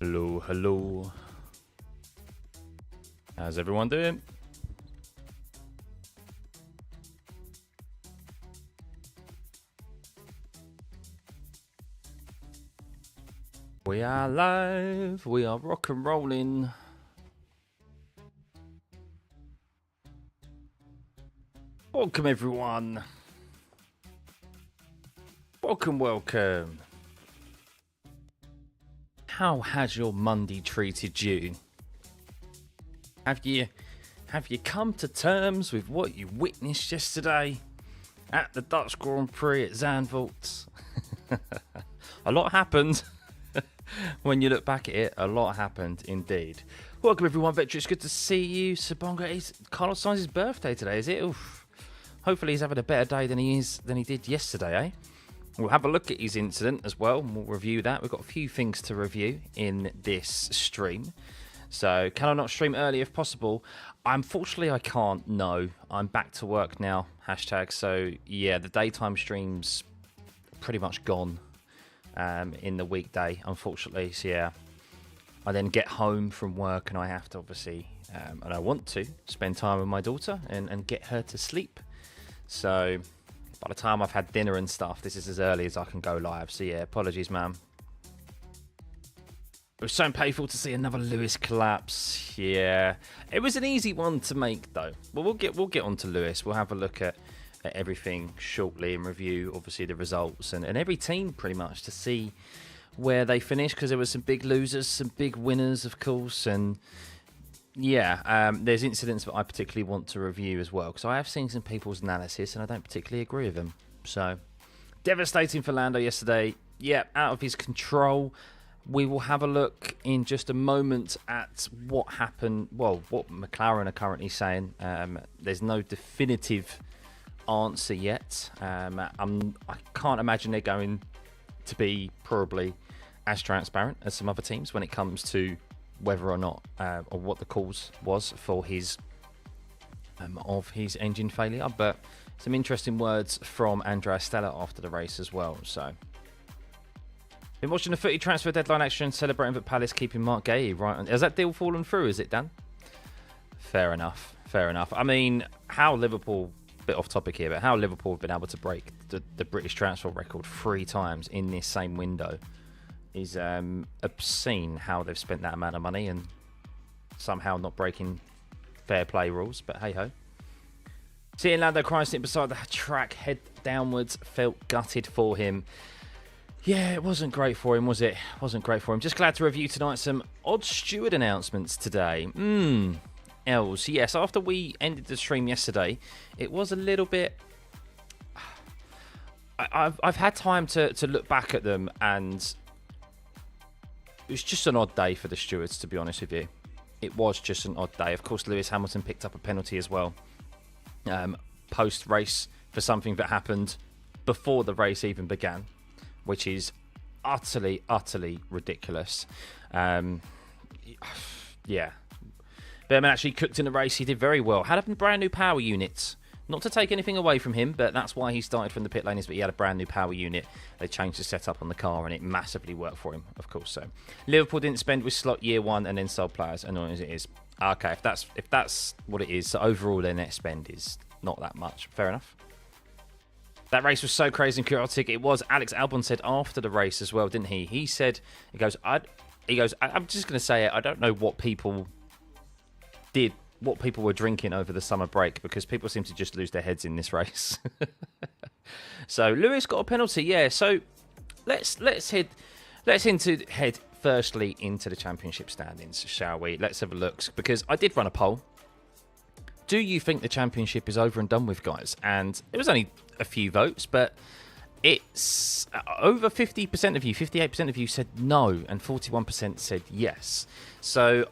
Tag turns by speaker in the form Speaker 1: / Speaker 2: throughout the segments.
Speaker 1: Hello, hello. How's everyone doing? We are live. We are rock and rolling. Welcome, everyone. Welcome. How has your Monday treated you? Have you come to terms with what you witnessed yesterday at the Dutch Grand Prix at Zandvoort? A lot happened. When you look back at it, a lot happened indeed. Welcome everyone, Victor. It's good to see you. Sabonga, it's Carlos Sainz's birthday today, is it? Oof. Hopefully he's having a better day than he did yesterday, eh? We'll have a look at his incident as well, and we'll review that. We've got a few things to review in this stream. So, can I not stream early if possible? Unfortunately, I can't. No, I'm back to work now. Hashtag. So, yeah, the daytime stream's pretty much gone in the weekday, unfortunately. So, yeah, I then get home from work and I have to obviously, and I want to, spend time with my daughter and get her to sleep. So, by the time I've had dinner and stuff, this is as early as I can go live. So, yeah, apologies, ma'am. It was so painful to see another Lewis collapse. Yeah, it was an easy one to make, though. Well, we'll get onto Lewis. We'll have a look at everything shortly and review, obviously, the results and every team pretty much to see where they finish, because there were some big losers, some big winners, of course, and yeah, there's incidents that I particularly want to review as well, because I have seen some people's analysis and I don't particularly agree with them. So, devastating for Lando yesterday. Yeah, out of his control. We will have a look in just a moment at what happened, well, what McLaren are currently saying. There's no definitive answer yet. I can't imagine they're going to be probably as transparent as some other teams when it comes to whether or not, or what the cause was for his of his engine failure. But some interesting words from Andrea Stella after the race as well. So, been watching the footy transfer deadline action, celebrating that Palace keeping Mark Gay right. Has that deal fallen through? Is it, Dan? Fair enough. I mean, how Liverpool, bit off topic here, but how Liverpool have been able to break the British transfer record 3 times in this same window is obscene. How they've spent that amount of money and somehow not breaking fair play rules. But hey ho. Seeing Lando crying sitting beside the track, head downwards, felt gutted for him. Yeah, it wasn't great for him, was it? Wasn't great for him. Just glad to review tonight some odd Steward announcements today. Els. Yes, after we ended the stream yesterday, it was a little bit... I've had time to look back at them, and it was just an odd day for the stewards, to be honest with you. It was just an odd day. Of course, Lewis Hamilton picked up a penalty as well, post-race, for something that happened before the race even began, which is utterly ridiculous. Yeah. Behrman actually cooked in the race. He did very well. Had a brand new power unit. Not to take anything away from him, but that's why he started from the pit lane, is that he had a brand new power unit. They changed the setup on the car, and it massively worked for him, of course. So Liverpool didn't spend with slot year 1 and then sold players, annoying as it is. Okay, if that's what it is, so overall their net spend is not that much. Fair enough. That race was so crazy and chaotic. It was. Alex Albon said after the race as well, didn't he? He said, I'm just going to say it. I don't know what people did, what people were drinking over the summer break, because people seem to just lose their heads in this race. So Lewis got a penalty. Yeah. So let's head firstly into the championship standings, shall we? Let's have a look, because I did run a poll. Do you think the championship is over and done with, guys? And it was only a few votes, but it's over 50% of you, 58% of you said no, and 41% said yes. So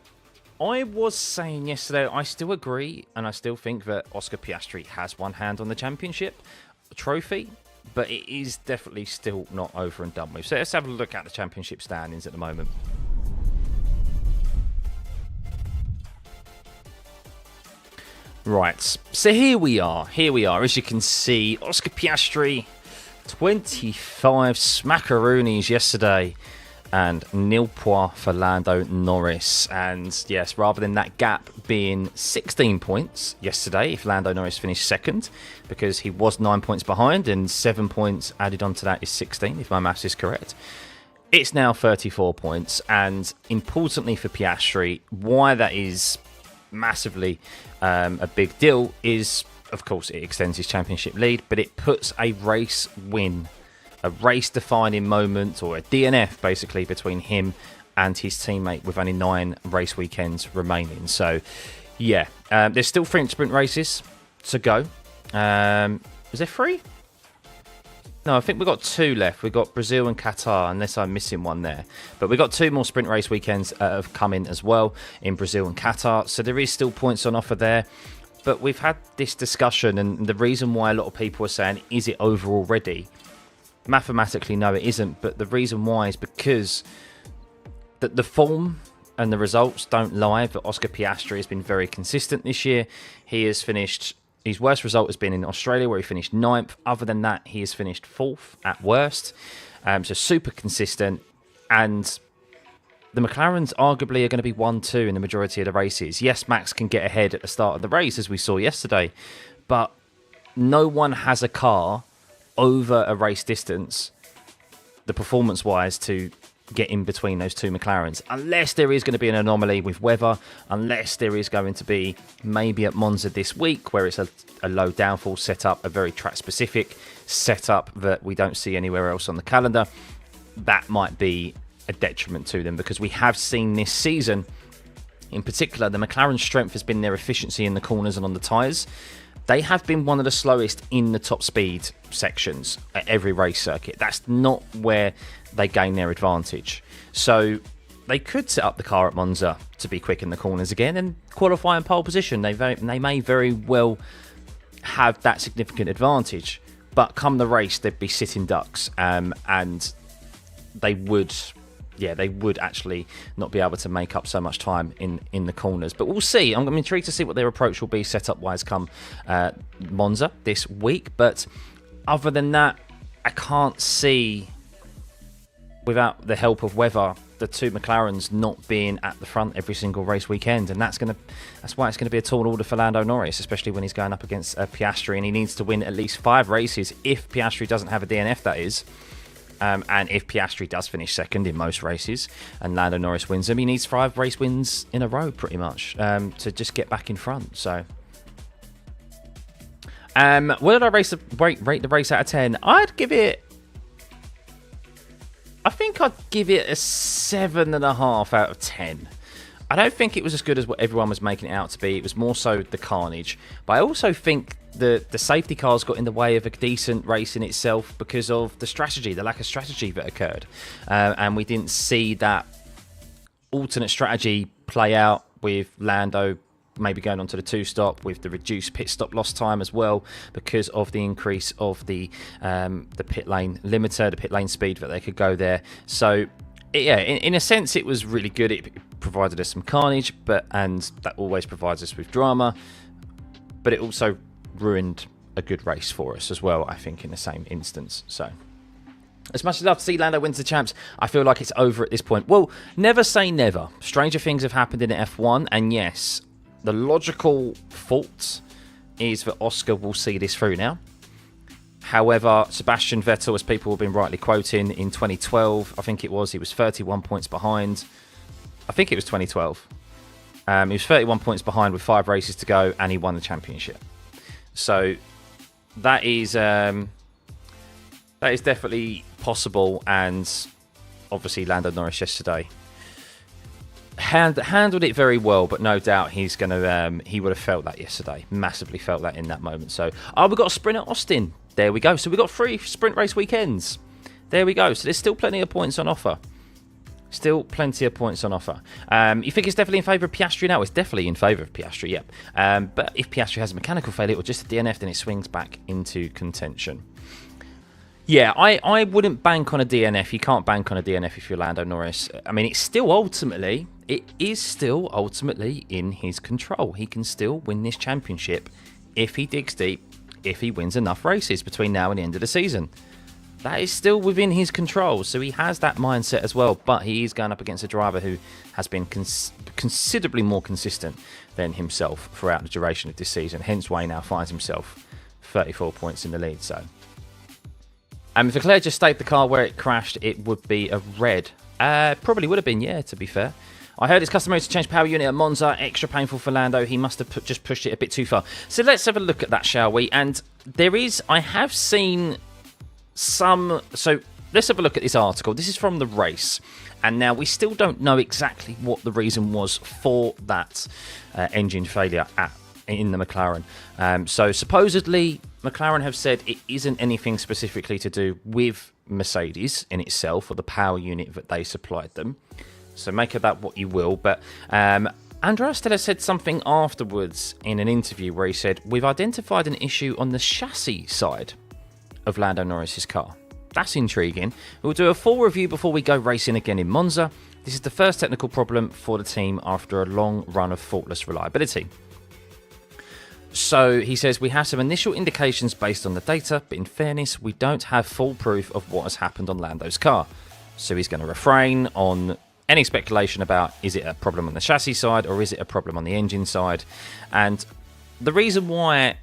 Speaker 1: I was saying yesterday, I still agree, and I still think that Oscar Piastri has one hand on the championship trophy, but it is definitely still not over and done with. So let's have a look at the championship standings at the moment. Right, so here we are. As you can see, Oscar Piastri, 25 smackaroonies yesterday. and nil points for Lando Norris. And yes, rather than that gap being 16 points yesterday, if Lando Norris finished second, because he was 9 points behind, and 7 points added onto that is 16, if my maths is correct. It's now 34 points, and importantly for Piastri, why that is massively a big deal is, of course, it extends his championship lead, but it puts a race win, a race-defining moment, or a DNF, basically, between him and his teammate with only 9 race weekends remaining. So, yeah, there's still 3 sprint races to go. Is there 3? No, I think we've got 2 left. We've got Brazil and Qatar, unless I'm missing one there. But we've got 2 more sprint race weekends have come in as well in Brazil and Qatar. So there is still points on offer there. But we've had this discussion, and the reason why a lot of people are saying, is it over already? Mathematically, no, it isn't. But the reason why is because the form and the results don't lie. But Oscar Piastri has been very consistent this year. He has finished... His worst result has been in Australia, where he finished 9th. Other than that, he has finished 4th at worst. So super consistent. And the McLarens arguably are going to be 1-2 in the majority of the races. Yes, Max can get ahead at the start of the race, as we saw yesterday. But no one has a car over a race distance, the performance-wise, to get in between those 2 McLarens, unless there is going to be an anomaly with weather, unless there is going to be maybe at Monza this week where it's a low downfall setup, a very track specific setup that we don't see anywhere else on the calendar. That might be a detriment to them, because we have seen this season in particular, the McLaren's strength has been their efficiency in the corners and on the tyres. They have been one of the slowest in the top speed sections at every race circuit. That's not where they gain their advantage. So they could set up the car at Monza to be quick in the corners again and qualify in pole position. They may very well have that significant advantage. But come the race, they'd be sitting ducks, and they would actually not be able to make up so much time in the corners. But we'll see. I'm intrigued to see what their approach will be setup-wise come Monza this week. But other than that, I can't see, without the help of weather, the 2 McLarens not being at the front every single race weekend. And that's why it's going to be a tall order for Lando Norris, especially when he's going up against Piastri, and he needs to win at least 5 races if Piastri doesn't have a DNF, that is. And if Piastri does finish second in most races and Lando Norris wins them, he needs 5 race wins in a row, pretty much, to just get back in front. So, what did I rate the race out of 10? I think I'd give it a 7.5 out of 10. I don't think it was as good as what everyone was making it out to be. It was more so the carnage. But I also think the safety cars got in the way of a decent race in itself because of the lack of strategy that occurred. And we didn't see that alternate strategy play out with Lando maybe going on to the 2-stop, with the reduced pit stop loss time as well, because of the increase of the pit lane limiter, the pit lane speed that they could go there. So yeah, in a sense, it was really good. It provided us some carnage, and that always provides us with drama. But it also ruined a good race for us as well, I think, in the same instance. So, as much as I'd love to see Lando wins the champs, I feel like it's over at this point. Well, never say never. Stranger things have happened in F1, and yes, the logical fault is that Oscar will see this through now. However, Sebastian Vettel, as people have been rightly quoting, in 2012, I think he was 31 points behind. I think it was 2012. He was 31 points behind with 5 races to go, and he won the championship. So that is definitely possible, and obviously Lando Norris yesterday handled it very well, but no doubt he would have felt that yesterday, massively felt that in that moment. So we've got a sprint at Austin. There we go. So we've got 3 sprint race weekends. There we go. So there's still plenty of points on offer. You think it's definitely in favour of Piastri now? It's definitely in favour of Piastri, yep. But if Piastri has a mechanical failure or just a DNF, then it swings back into contention. Yeah, I wouldn't bank on a DNF. You can't bank on a DNF if you're Lando Norris. I mean, it is still ultimately in his control. He can still win this championship if he digs deep, if he wins enough races between now and the end of the season. that is still within his control. So he has that mindset as well, but he is going up against a driver who has been considerably more consistent than himself throughout the duration of this season. Hence why he now finds himself 34 points in the lead. So, and if Leclerc just stayed the car where it crashed, it would be a red. Probably would have been, yeah, to be fair. I heard it's customary to change power unit at Monza. Extra painful for Lando. He must have just pushed it a bit too far. So let's have a look at that, shall we? And I have seen some... So let's have a look at this article. This is from the race. And now we still don't know exactly what the reason was for that engine failure in the McLaren. So supposedly, McLaren have said it isn't anything specifically to do with Mercedes in itself or the power unit that they supplied them. So make of that what you will. But Andrea Stella said something afterwards in an interview where he said, we've identified an issue on the chassis side of Lando Norris's car. That's intriguing. We'll do a full review before we go racing again in Monza. This is the first technical problem for the team after a long run of faultless reliability. So he says, we have some initial indications based on the data, but in fairness, we don't have full proof of what has happened on Lando's car. So he's going to refrain on any speculation about, is it a problem on the chassis side or is it a problem on the engine side? And the reason why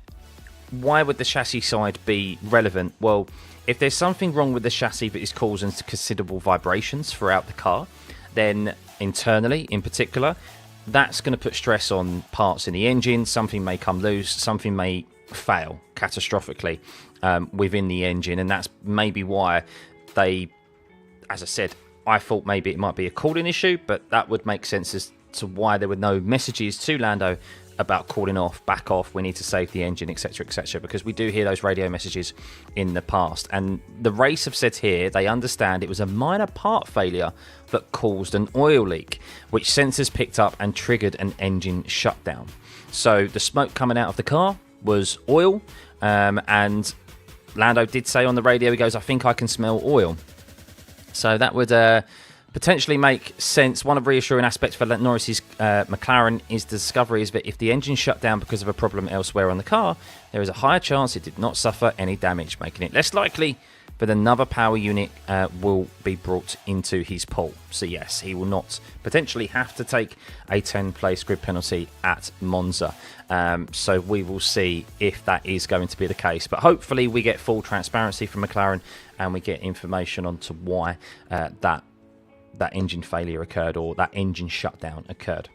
Speaker 1: would the chassis side be relevant? Well, if there's something wrong with the chassis that is causing considerable vibrations throughout the car, then internally in particular, that's going to put stress on parts in the engine. Something may come loose, something may fail catastrophically within the engine, and that's maybe why they, as I said, I thought maybe it might be a cooling issue, but that would make sense as to why there were no messages to Lando about calling off, back off, we need to save the engine, etc, etc, because we do hear those radio messages in the past. And the race have said here they understand it was a minor part failure that caused an oil leak, which sensors picked up and triggered an engine shutdown. So the smoke coming out of the car was oil, and Lando did say on the radio, he goes, I think I can smell oil. So that would potentially make sense. One of the reassuring aspects for Norris's McLaren is the discovery is that if the engine shut down because of a problem elsewhere on the car, there is a higher chance it did not suffer any damage, making it less likely that another power unit will be brought into his pool. So yes, he will not potentially have to take a 10-place grid penalty at Monza. So we will see if that is going to be the case. But hopefully we get full transparency from McLaren and we get information onto why that engine failure occurred or that engine shutdown occurred.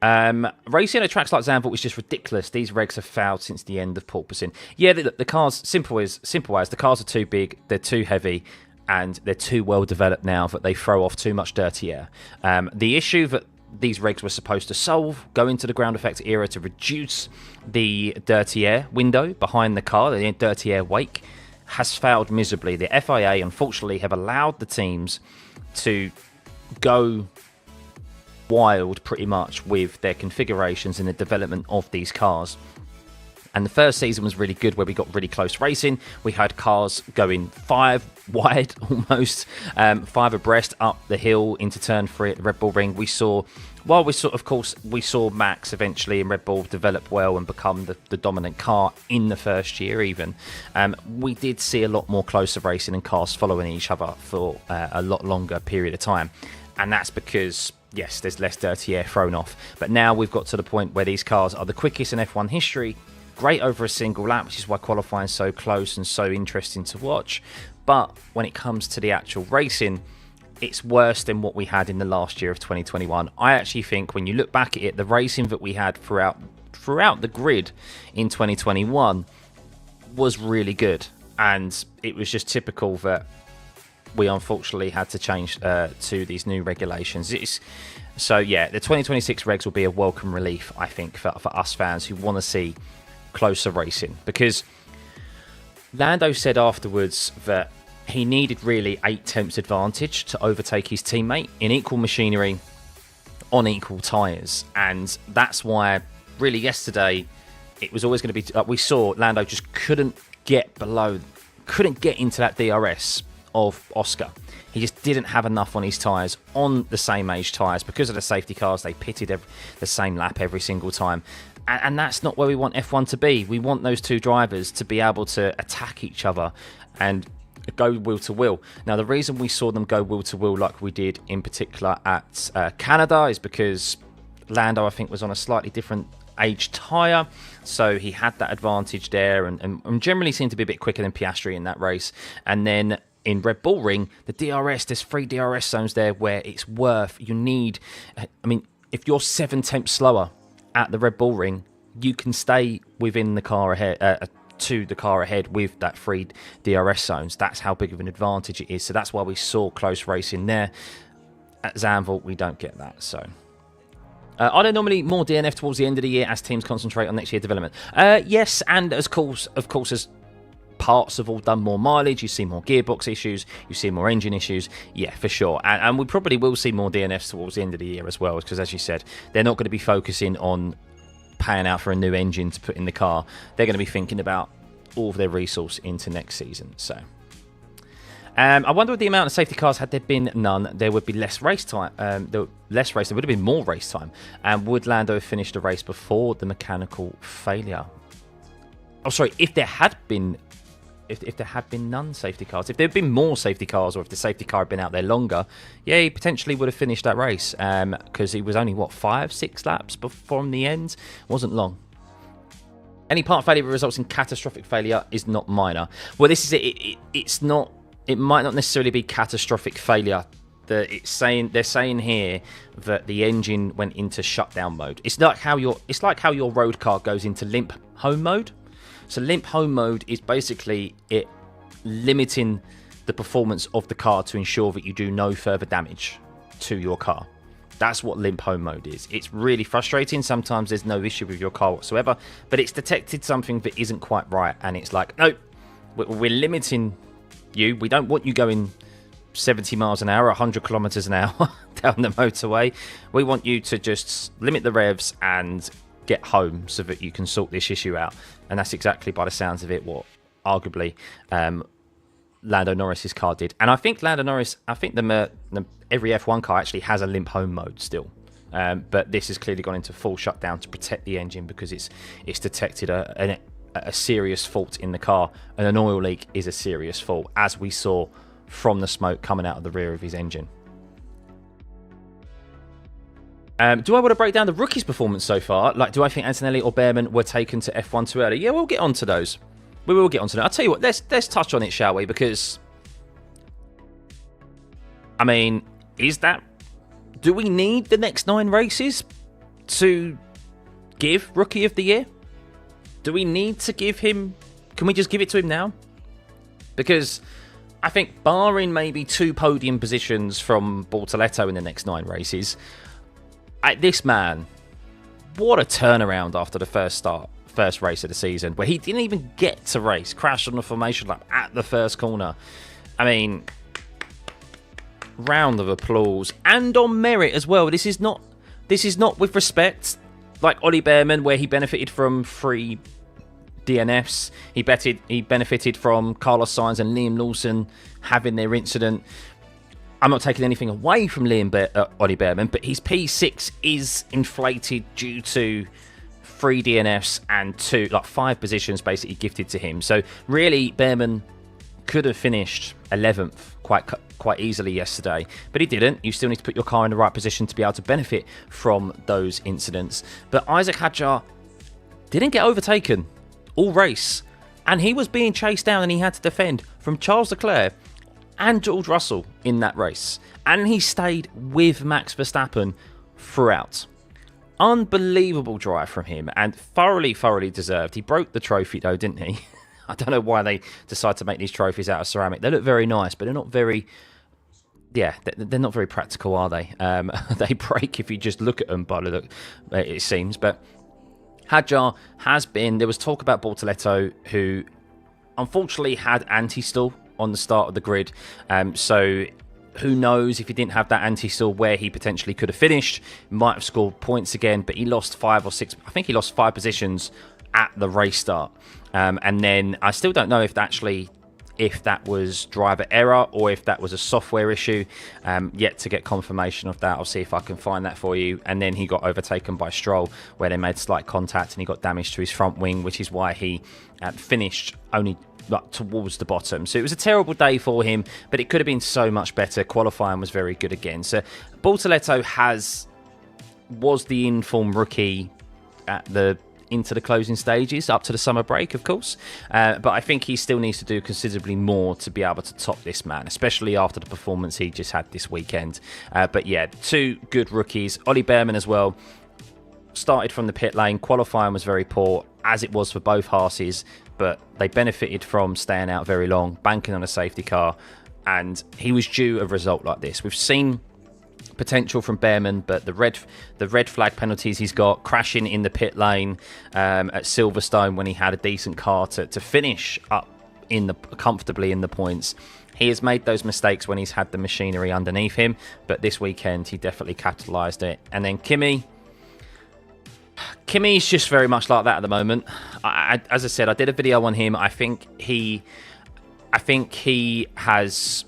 Speaker 1: Racing at tracks like Zandvoort was just ridiculous. These regs have failed since the end of porpoising. Yeah, the cars, simple as the cars are too big, they're too heavy, and they're too well developed now that they throw off too much dirty air. The issue that these regs were supposed to solve, go into the ground effect era to reduce the dirty air window behind the car, the dirty air wake, has failed miserably. The FIA, unfortunately, have allowed the teams to go wild pretty much with their configurations and the development of these cars. And the first season was really good where we got really close racing. We had cars going 5 wide almost, 5 abreast up the hill into turn 3 at the Red Bull Ring. We saw Max eventually in Red Bull develop well and become the dominant car in the first year even. We did see a lot more closer racing and cars following each other for a lot longer period of time. And that's because, yes, there's less dirty air thrown off. But now we've got to the point where these cars are the quickest in F1 history. Great over a single lap, which is why qualifying is so close and so interesting to watch. But when it comes to the actual racing, it's worse than what we had in the last year of 2021. I actually think when you look back at it, the racing that we had throughout the grid in 2021 was really good. And it was just typical that we unfortunately had to change to these new regulations. So yeah, the 2026 regs will be a welcome relief, I think, for us fans who want to see closer racing. Because Lando said afterwards that he needed really 8/10 advantage to overtake his teammate in equal machinery on equal tyres. And that's why really yesterday it was always going to be... we saw Lando just couldn't get into that DRS of Oscar. He just didn't have enough on his tyres, on the same age tyres. Because of the safety cars, they pitted the same lap every single time. And that's not where we want F1 to be. We want those two drivers to be able to attack each other and go wheel to wheel. Now, the reason we saw them go wheel to wheel like we did in particular at Canada is because Lando, I think, was on a slightly different age tyre, so he had that advantage there, and generally seemed to be a bit quicker than Piastri in that race. And then in Red Bull Ring, the DRS, there's 3 DRS zones there where it's you need, I mean, if you're 7/10 slower at the Red Bull Ring, you can stay within the car ahead, to the car ahead with that 3 DRS zones. That's how big of an advantage it is. So that's why we saw close racing there. At Zandvoort, we don't get that. So, are there normally more DNF towards the end of the year as teams concentrate on next year development? Yes, and of course, as parts have all done more mileage, you see more gearbox issues, you see more engine issues. Yeah, for sure. And we probably will see more DNFs towards the end of the year as well, because as you said, they're not going to be focusing on paying out for a new engine to put in the car. They're going to be thinking about all of their resource into next season. So, I wonder what the amount of safety cars, had there been none, there would be less race time. There would have been more race time. And would Lando have finished the race before the mechanical failure? Oh, sorry, if there had been none safety cars, if there had been more safety cars, or if the safety car had been out there longer, yeah, he potentially would have finished that race, because he was only, 5-6 laps from the end. Wasn't long. Any part failure that results in catastrophic failure is not minor. Well, this is it. It's not. It might not necessarily be catastrophic failure. They're saying here that the engine went into shutdown mode. It's like how your road car goes into limp home mode. So limp home mode is basically it limiting the performance of the car to ensure that you do no further damage to your car. That's what limp home mode is. It's really frustrating. Sometimes there's no issue with your car whatsoever, but it's detected something that isn't quite right, and it's like, no, we're limiting you. We don't want you going 70 miles an hour, 100 kilometers an hour down the motorway. We want you to just limit the revs and get home so that you can sort this issue out. And that's exactly, by the sounds of it, what arguably Lando Norris's car did. And I think Lando Norris, every F1 car actually has a limp home mode still. But this has clearly gone into full shutdown to protect the engine, because it's detected a serious fault in the car, and an oil leak is a serious fault, as we saw from the smoke coming out of the rear of his engine. Do I want to break down the rookies' performance so far? Like, do I think Antonelli or Behrman were taken to F1 too early? Yeah, we'll get onto those. We will get onto that. I'll tell you what, let's touch on it, shall we? Because, I mean, do we need the next 9 races to give Rookie of the Year? Do we need to give him... Can we just give it to him now? Because I think barring maybe 2 podium positions from Bortoleto in the next 9 races, this man, what a turnaround after the first race of the season, where he didn't even get to race, crashed on the formation lap at the first corner. I mean, round of applause, and on merit as well. This is not with respect like Ollie Behrman, where he benefited from 3 DNFs. He benefited from Carlos Sainz and Liam Lawson having their incident. I'm not taking anything away from Ollie Behrman, but his P6 is inflated due to 3 DNFs and 5 positions basically gifted to him. So really, Behrman could have finished 11th quite easily yesterday, but he didn't. You still need to put your car in the right position to be able to benefit from those incidents. But Isaac Hadjar didn't get overtaken all race, and he was being chased down, and he had to defend from Charles Leclerc and George Russell in that race, and he stayed with Max Verstappen throughout. Unbelievable drive from him, and thoroughly deserved. He broke the trophy though, didn't he? I don't know why they decide to make these trophies out of ceramic. They look very nice, but they're not very... Yeah, they're not very practical, are they? They break if you just look at them, by the look, it seems. But Hadjar has been... There was talk about Bortoleto, who unfortunately had anti-stall on the start of the grid. So who knows if he didn't have that anti-stall where he potentially could have finished. Might have scored points again, but he lost 5 or 6... I think he lost 5 positions at the race start. And then I still don't know if if that was driver error or if that was a software issue. Yet to get confirmation of that. I'll see if I can find that for you. And then he got overtaken by Stroll, where they made slight contact and he got damage to his front wing, which is why he finished only towards the bottom. So it was a terrible day for him, but it could have been so much better. Qualifying was very good again. So Bortoleto was the informed rookie into the closing stages up to the summer break, of course, but I think he still needs to do considerably more to be able to top this man, especially after the performance he just had this weekend. But yeah, 2 good rookies. Ollie Bearman as well started from the pit lane. Qualifying was very poor, as it was for both Haases, but they benefited from staying out very long, banking on a safety car, and he was due a result like this. We've seen potential from Bearman, but the red flag penalties he's got, crashing in the pit lane at Silverstone when he had a decent car to finish up comfortably in the points. He has made those mistakes when he's had the machinery underneath him, but this weekend he definitely capitalised it. And then Kimi's just very much like that at the moment. As I said, I did a video on him. I think he has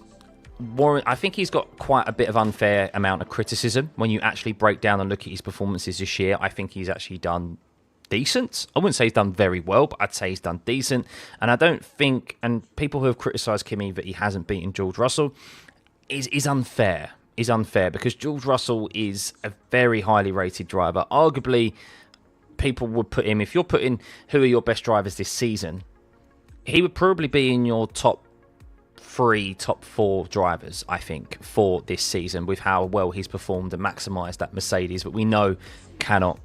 Speaker 1: I think he's got quite a bit of unfair amount of criticism when you actually break down and look at his performances this year. I think he's actually done decent. I wouldn't say he's done very well, but I'd say he's done decent. And I don't think, and people who have criticised Kimi that he hasn't beaten George Russell is unfair. Is unfair because George Russell is a very highly rated driver. Arguably, people would put him, if you're putting who are your best drivers this season, he would probably be in your top 4 drivers, I think, for this season with how well he's performed and maximised that Mercedes, but we know cannot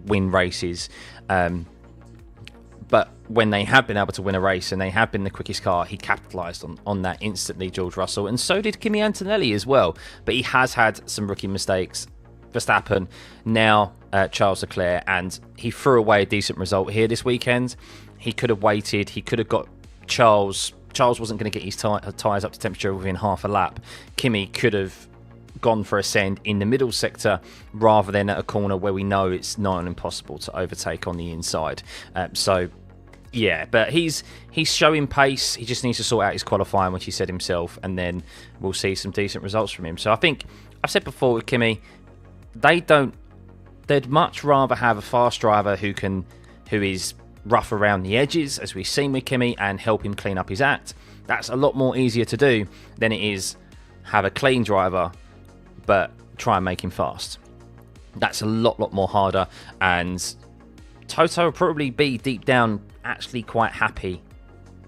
Speaker 1: win races. But when they have been able to win a race and they have been the quickest car, he capitalised on that instantly, George Russell, and so did Kimi Antonelli as well. But he has had some rookie mistakes. Verstappen, now Charles Leclerc, and he threw away a decent result here this weekend. He could have waited. He could have got Charles. Charles wasn't going to get his tyres up to temperature within half a lap. Kimi could have gone for a send in the middle sector rather than at a corner where we know it's not impossible to overtake on the inside. So yeah, but he's showing pace. He just needs to sort out his qualifying, which he said himself, and then we'll see some decent results from him. So I think I've said before with Kimi, they'd much rather have a fast driver who is rough around the edges, as we've seen with Kimi, and help him clean up his act. That's a lot more easier to do than it is have a clean driver but try and make him fast. That's a lot more harder, and Toto will probably be deep down actually quite happy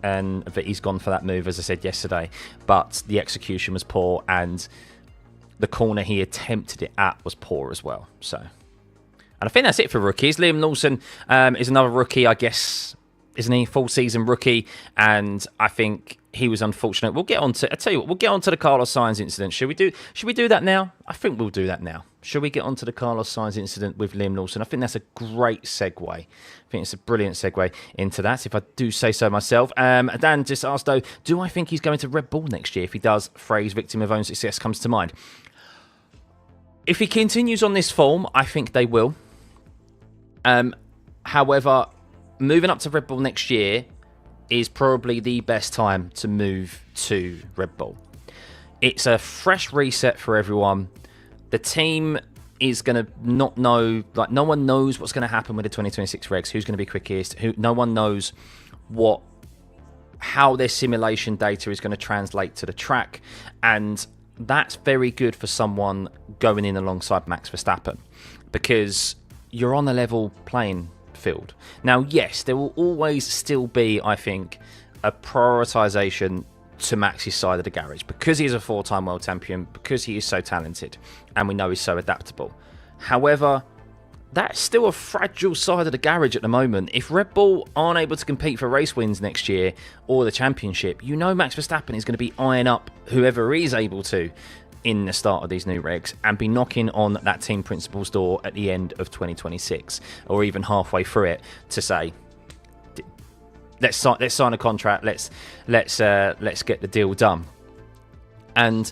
Speaker 1: and that he's gone for that move, as I said yesterday, but the execution was poor and the corner he attempted it at was poor as well. So, and I think that's it for rookies. Liam Lawson is another rookie, I guess, isn't he? Full season rookie, and I think he was unfortunate. We'll get on to. I tell you what, we'll get on to the Carlos Sainz incident. Should we do that now? I think we'll do that now. Should we get on to the Carlos Sainz incident with Liam Lawson? I think that's a great segue. I think it's a brilliant segue into that, if I do say so myself. Dan just asked, though, do I think he's going to Red Bull next year? If he does, phrase victim of own success comes to mind. If he continues on this form, I think they will. However, moving up to Red Bull next year is probably the best time to move to Red Bull. It's a fresh reset for everyone. The team is going to not know, like, no one knows what's going to happen with the 2026 regs, who's going to be quickest, no one knows how their simulation data is going to translate to the track, and that's very good for someone going in alongside Max Verstappen, because you're on a level playing field. Now, yes, there will always still be, I think, a prioritisation to Max's side of the garage, because he is a 4-time world champion, because he is so talented, and we know he's so adaptable. However, that's still a fragile side of the garage at the moment. If Red Bull aren't able to compete for race wins next year or the championship, you know Max Verstappen is going to be eyeing up whoever he is able to in the start of these new regs and be knocking on that team principal's door at the end of 2026 or even halfway through it to say, let's sign a contract, let's get the deal done. And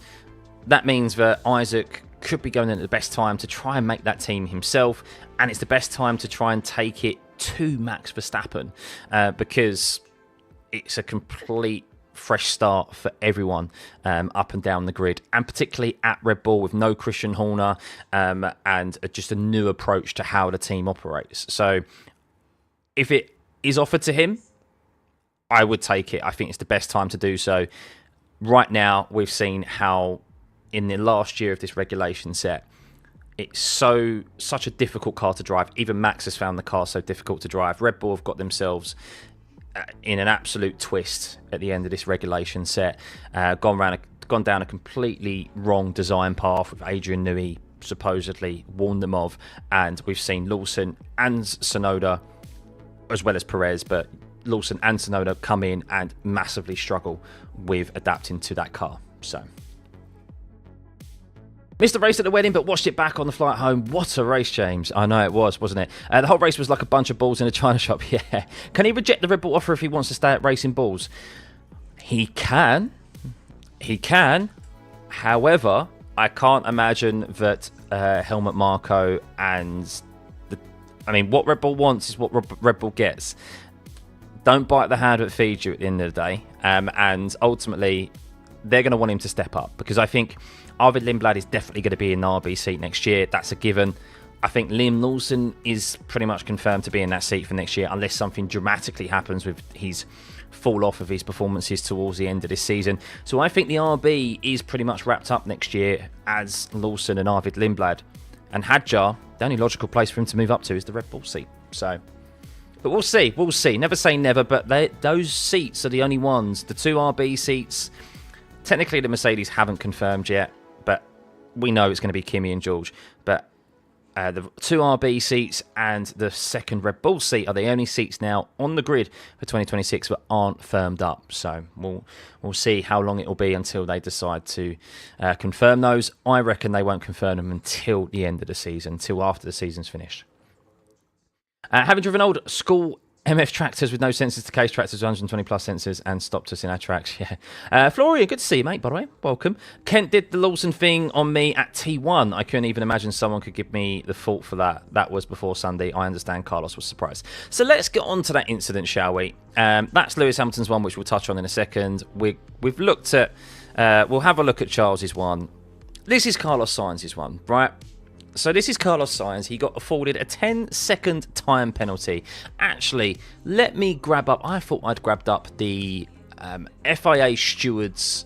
Speaker 1: that means that Isaac could be going in at the best time to try and make that team himself, and it's the best time to try and take it to Max Verstappen, because it's a complete fresh start for everyone up and down the grid, and particularly at Red Bull with no Christian Horner and just a new approach to how the team operates. So if it is offered to him, I would take it. I think it's the best time to do so. Right now, we've seen how in the last year of this regulation set, it's such a difficult car to drive. Even Max has found the car so difficult to drive. Red Bull have got themselves in an absolute twist at the end of this regulation set. Gone down a completely wrong design path with Adrian Newey supposedly warned them of, and we've seen Lawson and Tsunoda, as well as Perez, but Lawson and Tsunoda come in and massively struggle with adapting to that car. So missed the race at the wedding, but watched it back on the flight home. What a race, James. I know it was, wasn't it? The whole race was like a bunch of balls in a china shop. Yeah. Can he reject the Red Bull offer if he wants to stay at racing balls? He can. He can. However, I can't imagine that Helmut Marko and what Red Bull wants is what Red Bull gets. Don't bite the hand that feeds you at the end of the day. And ultimately, they're going to want him to step up, because I think Arvid Lindblad is definitely going to be in the RB seat next year. That's a given. I think Liam Lawson is pretty much confirmed to be in that seat for next year, unless something dramatically happens with his fall off of his performances towards the end of this season. So I think the RB is pretty much wrapped up next year as Lawson and Arvid Lindblad. And Hadjar, the only logical place for him to move up to is the Red Bull seat. So, but we'll see. We'll see. Never say never, but those seats are the only ones. The two RB seats, technically the Mercedes haven't confirmed yet, but we know it's going to be Kimi and George. But the two RB seats and the second Red Bull seat are the only seats now on the grid for 2026 that aren't firmed up. So we'll see how long it will be until they decide to confirm those. I reckon they won't confirm them until the end of the season, until after the season's finished. Having driven old school MF tractors with no sensors to case tractors with 120 plus sensors and stopped us in our tracks. Yeah. Florian, good to see you, mate, by the way. Welcome. Kent did the Lawson thing on me at T1. I couldn't even imagine someone could give me the fault for that. That was before Sunday. I understand Carlos was surprised. So let's get on to that incident, shall we? That's Lewis Hamilton's one, which we'll touch on in a second. We've looked at... we'll have a look at Charles's one. This is Carlos Sainz's one, right? So this is Carlos Sainz. He got afforded a 10-second time penalty. Actually, let me grab up... I thought I'd grabbed up the FIA steward's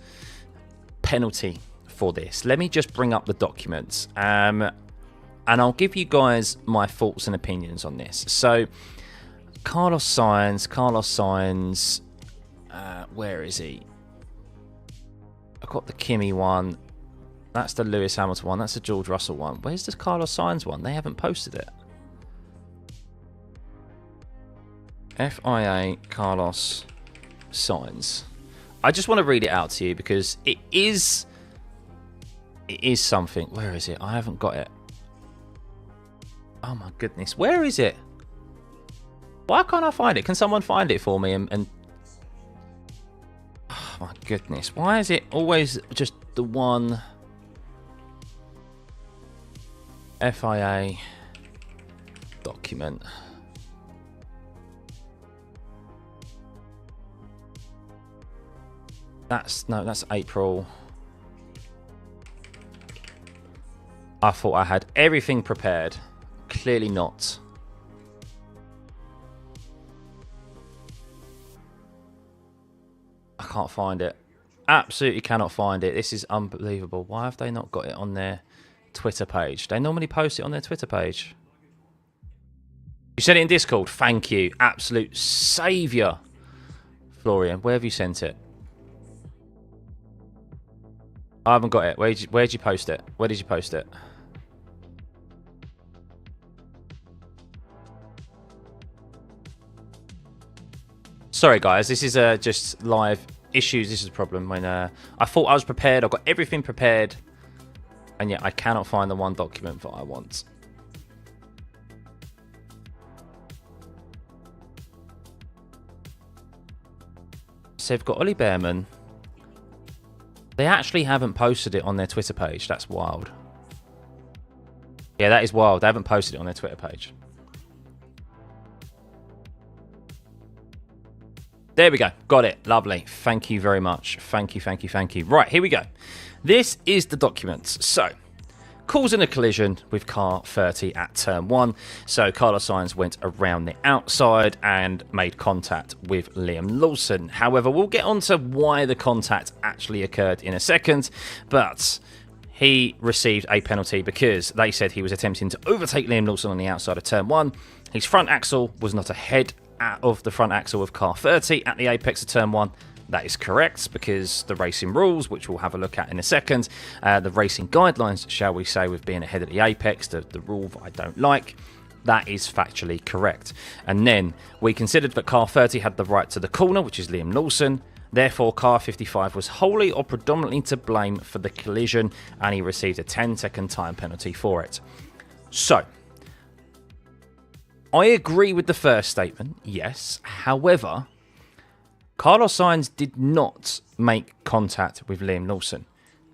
Speaker 1: penalty for this. Let me just bring up the documents. And I'll give you guys my thoughts and opinions on this. So, Carlos Sainz... where is he? I've got the Kimi one. That's the Lewis Hamilton one. That's the George Russell one. Where's the Carlos Sainz one? They haven't posted it. FIA Carlos Sainz. I just want to read it out to you because it is something. Where is it? I haven't got it. Oh my goodness. Where is it? Why can't I find it? Can someone find it for me? And oh my goodness. Why is it always just the one... FIA document. That's April. I thought I had everything prepared. Clearly not. I can't find it. Absolutely cannot find it. This is unbelievable. Why have they not got it on their Twitter page? They normally post it on their Twitter page. You sent it in Discord. Thank you. Absolute saviour. Florian, where have you sent it? I haven't got it. Where'd you post it? Where did you post it? Sorry, guys. This is just live issues. This is a problem. When I thought I was prepared. I've got everything prepared. And yet I cannot find the one document that I want. So they've got Ollie Behrman. They actually haven't posted it on their Twitter page. That's wild. Yeah, that is wild. They haven't posted it on their Twitter page. There we go. Got it. Lovely. Thank you very much. Thank you. Right, here we go. This is the documents. So, causing a collision with car 30 at turn 1. So Carlos Sainz went around the outside and made contact with Liam Lawson. However, we'll get on to why the contact actually occurred in a second, but he received a penalty because they said he was attempting to overtake Liam Lawson on the outside of turn 1. His front axle was not ahead of the front axle of car 30 at the apex of turn 1. That is correct, because the racing rules, which we'll have a look at in a second, the racing guidelines, shall we say, with being ahead at the apex, the rule that I don't like, that is factually correct. And then we considered that car 30 had the right to the corner, which is Liam Lawson. Therefore, car 55 was wholly or predominantly to blame for the collision, and he received a 10-second time penalty for it. So, I agree with the first statement, yes. However, Carlos Sainz did not make contact with Liam Lawson.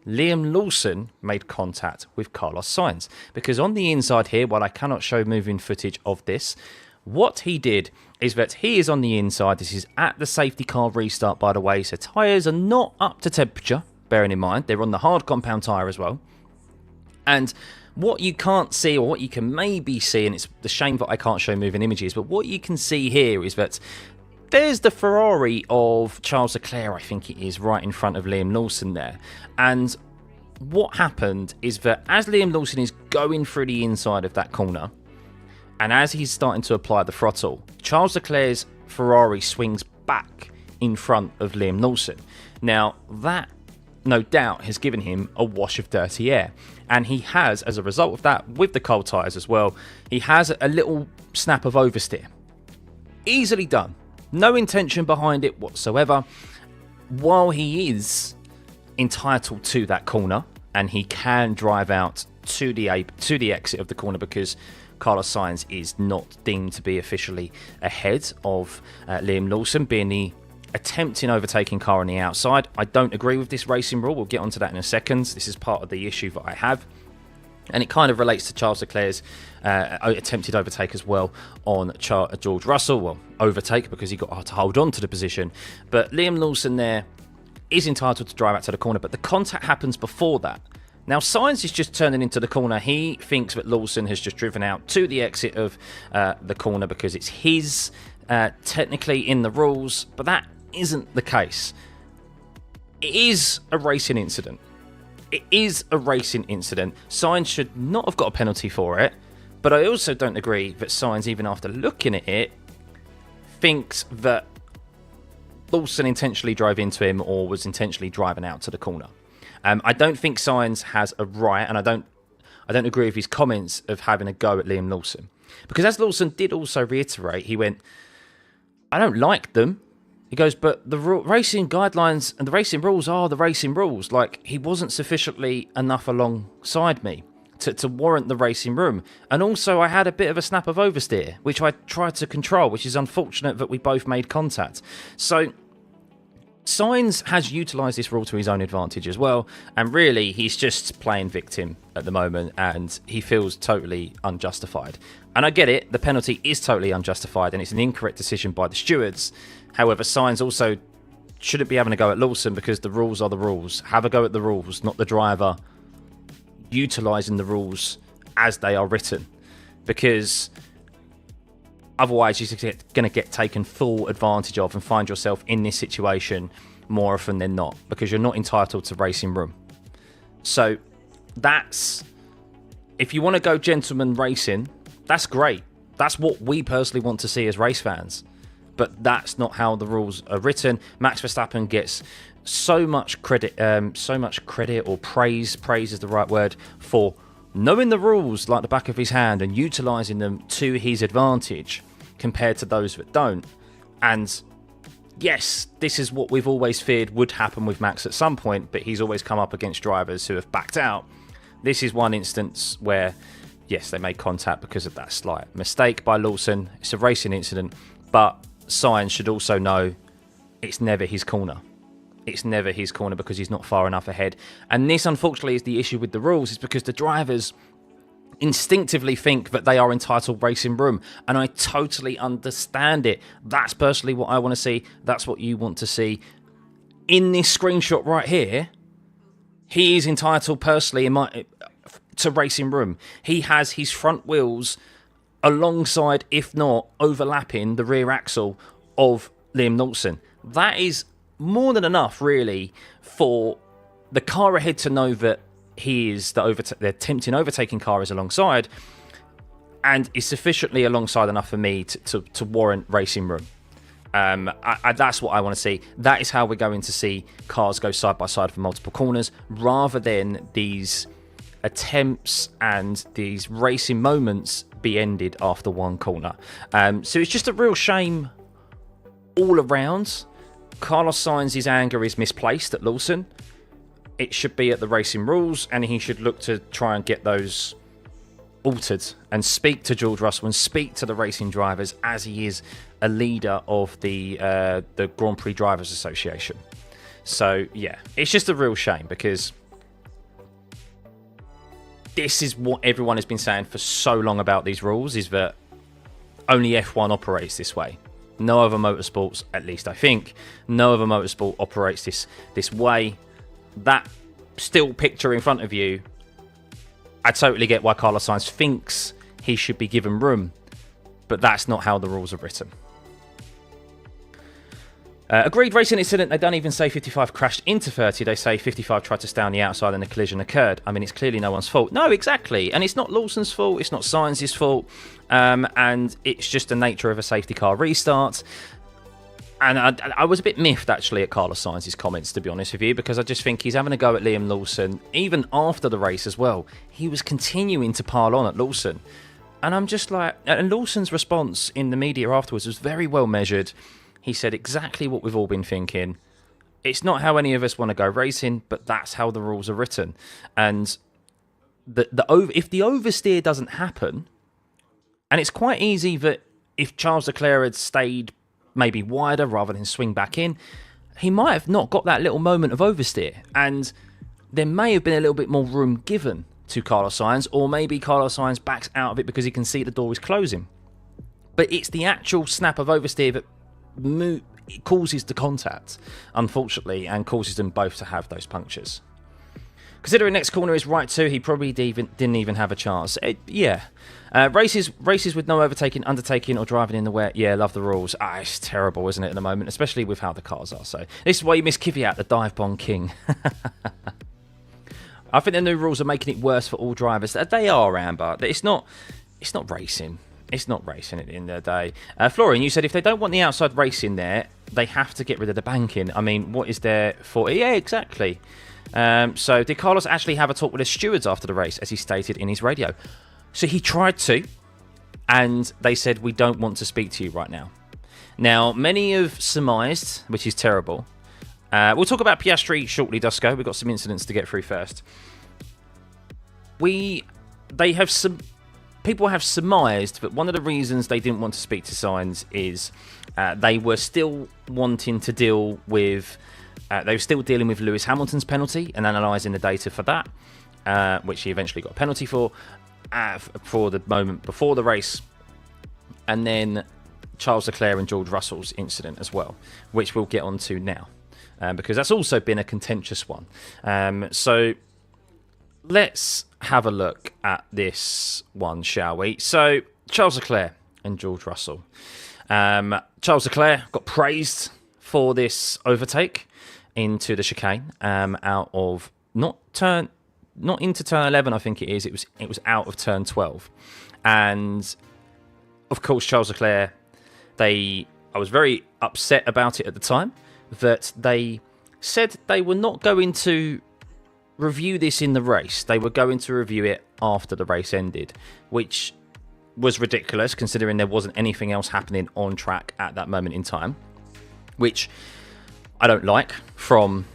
Speaker 1: Liam Lawson made contact with Carlos Sainz, because on the inside here, while I cannot show moving footage of this, what he did is that he is on the inside. This is at the safety car restart, by the way, so tyres are not up to temperature, bearing in mind. They're on the hard compound tyre as well. And what you can't see, or what you can maybe see, and it's the shame that I can't show moving images, but what you can see here is that there's the Ferrari of Charles Leclerc, I think it is, right in front of Liam Lawson there. And what happened is that as Liam Lawson is going through the inside of that corner, and as he's starting to apply the throttle, Charles Leclerc's Ferrari swings back in front of Liam Lawson. Now, that, no doubt, has given him a wash of dirty air. And he has, as a result of that, with the cold tyres as well, he has a little snap of oversteer. Easily done. No intention behind it whatsoever. While he is entitled to that corner, and he can drive out to the exit of the corner, because Carlos Sainz is not deemed to be officially ahead of Liam Lawson, being the attempting overtaking car on the outside. I don't agree with this racing rule. We'll get onto that in a second. This is part of the issue that I have. And it kind of relates to Charles Leclerc's attempted overtake as well on George Russell. Well, overtake because he got to hold on to the position. But Liam Lawson there is entitled to drive out to the corner, but the contact happens before that. Now, Sainz is just turning into the corner. He thinks that Lawson has just driven out to the exit of the corner because it's his, technically in the rules, but that isn't the case. It is a racing incident. It is a racing incident. Sainz should not have got a penalty for it, but I also don't agree that Sainz, even after looking at it, thinks that Lawson intentionally drove into him or was intentionally driving out to the corner. I don't think Sainz has a right, and I don't agree with his comments of having a go at Liam Lawson. Because as Lawson did also reiterate, he went, I don't like them. He goes, but the racing guidelines and the racing rules are the racing rules. Like, he wasn't sufficiently enough alongside me to warrant the racing room. And also, I had a bit of a snap of oversteer, which I tried to control, which is unfortunate that we both made contact. So, Sainz has utilised this rule to his own advantage as well. And really, he's just playing victim at the moment, and he feels totally unjustified. And I get it, the penalty is totally unjustified, and it's an incorrect decision by the stewards. However, Sainz also shouldn't be having a go at Lawson, because the rules are the rules. Have a go at the rules, not the driver utilising the rules as they are written. Because otherwise you're going to get taken full advantage of and find yourself in this situation more often than not, because you're not entitled to racing room. So that's, if you want to go gentleman racing, that's great. That's what we personally want to see as race fans. But that's not how the rules are written. Max Verstappen gets so much credit or praise is the right word, for knowing the rules like the back of his hand and utilising them to his advantage compared to those that don't. And yes, this is what we've always feared would happen with Max at some point, but he's always come up against drivers who have backed out. This is one instance where, yes, they made contact because of that slight mistake by Lawson. It's a racing incident, but Sainz should also know it's never his corner. It's never his corner because he's not far enough ahead. And this, unfortunately, is the issue with the rules, is because the drivers instinctively think that they are entitled racing room, and I totally understand it. That's personally what I want to see. That's what you want to see. In this screenshot right here, he is entitled personally to racing room. He has his front wheels alongside, if not overlapping, the rear axle of Liam Lawson. That is more than enough, really, for the car ahead to know that he is the tempting overtaking car is alongside, and is sufficiently alongside enough for me to warrant racing room. That's what I want to see. That is how we're going to see cars go side by side for multiple corners, rather than these attempts and these racing moments be ended after one corner. So it's just a real shame all around. Carlos Sainz's anger is misplaced at Lawson. It should be at the racing rules, and he should look to try and get those altered and speak to George Russell and speak to the racing drivers, as he is a leader of the Grand Prix Drivers Association. So yeah, it's just a real shame, because this is what everyone has been saying for so long about these rules, is that only F1 operates this way. No other motorsports, at least I think, no other motorsport operates this way. That still picture in front of you, I totally get why Carlos Sainz thinks he should be given room, but that's not how the rules are written. Agreed racing incident. They don't even say 55 crashed into 30. They say 55 tried to stay on the outside and a collision occurred. I mean, it's clearly no one's fault. No, exactly. And it's not Lawson's fault. It's not Sainz's fault. And it's just the nature of a safety car restart. And I was a bit miffed, actually, at Carlos Sainz's comments, to be honest with you, because I just think he's having a go at Liam Lawson, even after the race as well. He was continuing to pile on at Lawson. And I'm just like... And Lawson's response in the media afterwards was very well measured. He said exactly what we've all been thinking. It's not how any of us want to go racing, but that's how the rules are written. And if the oversteer doesn't happen, and it's quite easy that if Charles Leclerc had stayed maybe wider rather than swing back in, he might have not got that little moment of oversteer. And there may have been a little bit more room given to Carlos Sainz, or maybe Carlos Sainz backs out of it because he can see the door is closing. But it's the actual snap of oversteer that it causes the contact, unfortunately, and causes them both to have those punctures. Considering next corner is right too, he probably didn't even have a chance. Races with no overtaking, undertaking, or driving in the wet. Yeah, love the rules. It's terrible, isn't it, at the moment, especially with how the cars are. So this is why you miss Kvyat, the dive bomb king. I think the new rules are making it worse for all drivers. They are, Amber. It's not racing. It's not racing at the end of the day. Florian, you said if they don't want the outside racing there, they have to get rid of the banking. I mean, what is there for? Yeah, exactly. So did Carlos actually have a talk with the stewards after the race, as he stated in his radio? So he tried to, and they said, we don't want to speak to you right now. Now, many have surmised, which is terrible. We'll talk about Piastri shortly, Dusko. We've got some incidents to get through first. People have surmised that one of the reasons they didn't want to speak to Sainz is they were still wanting to deal with... they were still dealing with Lewis Hamilton's penalty and analysing the data for that, which he eventually got a penalty for the moment before the race. And then Charles Leclerc and George Russell's incident as well, which we'll get onto now, because that's also been a contentious one. So let's have a look at this one, shall we? So Charles Leclerc and George Russell. Charles Leclerc got praised for this overtake into the chicane, out of not into turn 11, I think it is. It was out of turn 12, and of course Charles Leclerc. I was very upset about it at the time, that they said they were not going to review this in the race. They were going to review it after the race ended, which was ridiculous considering there wasn't anything else happening on track at that moment in time, which I don't like from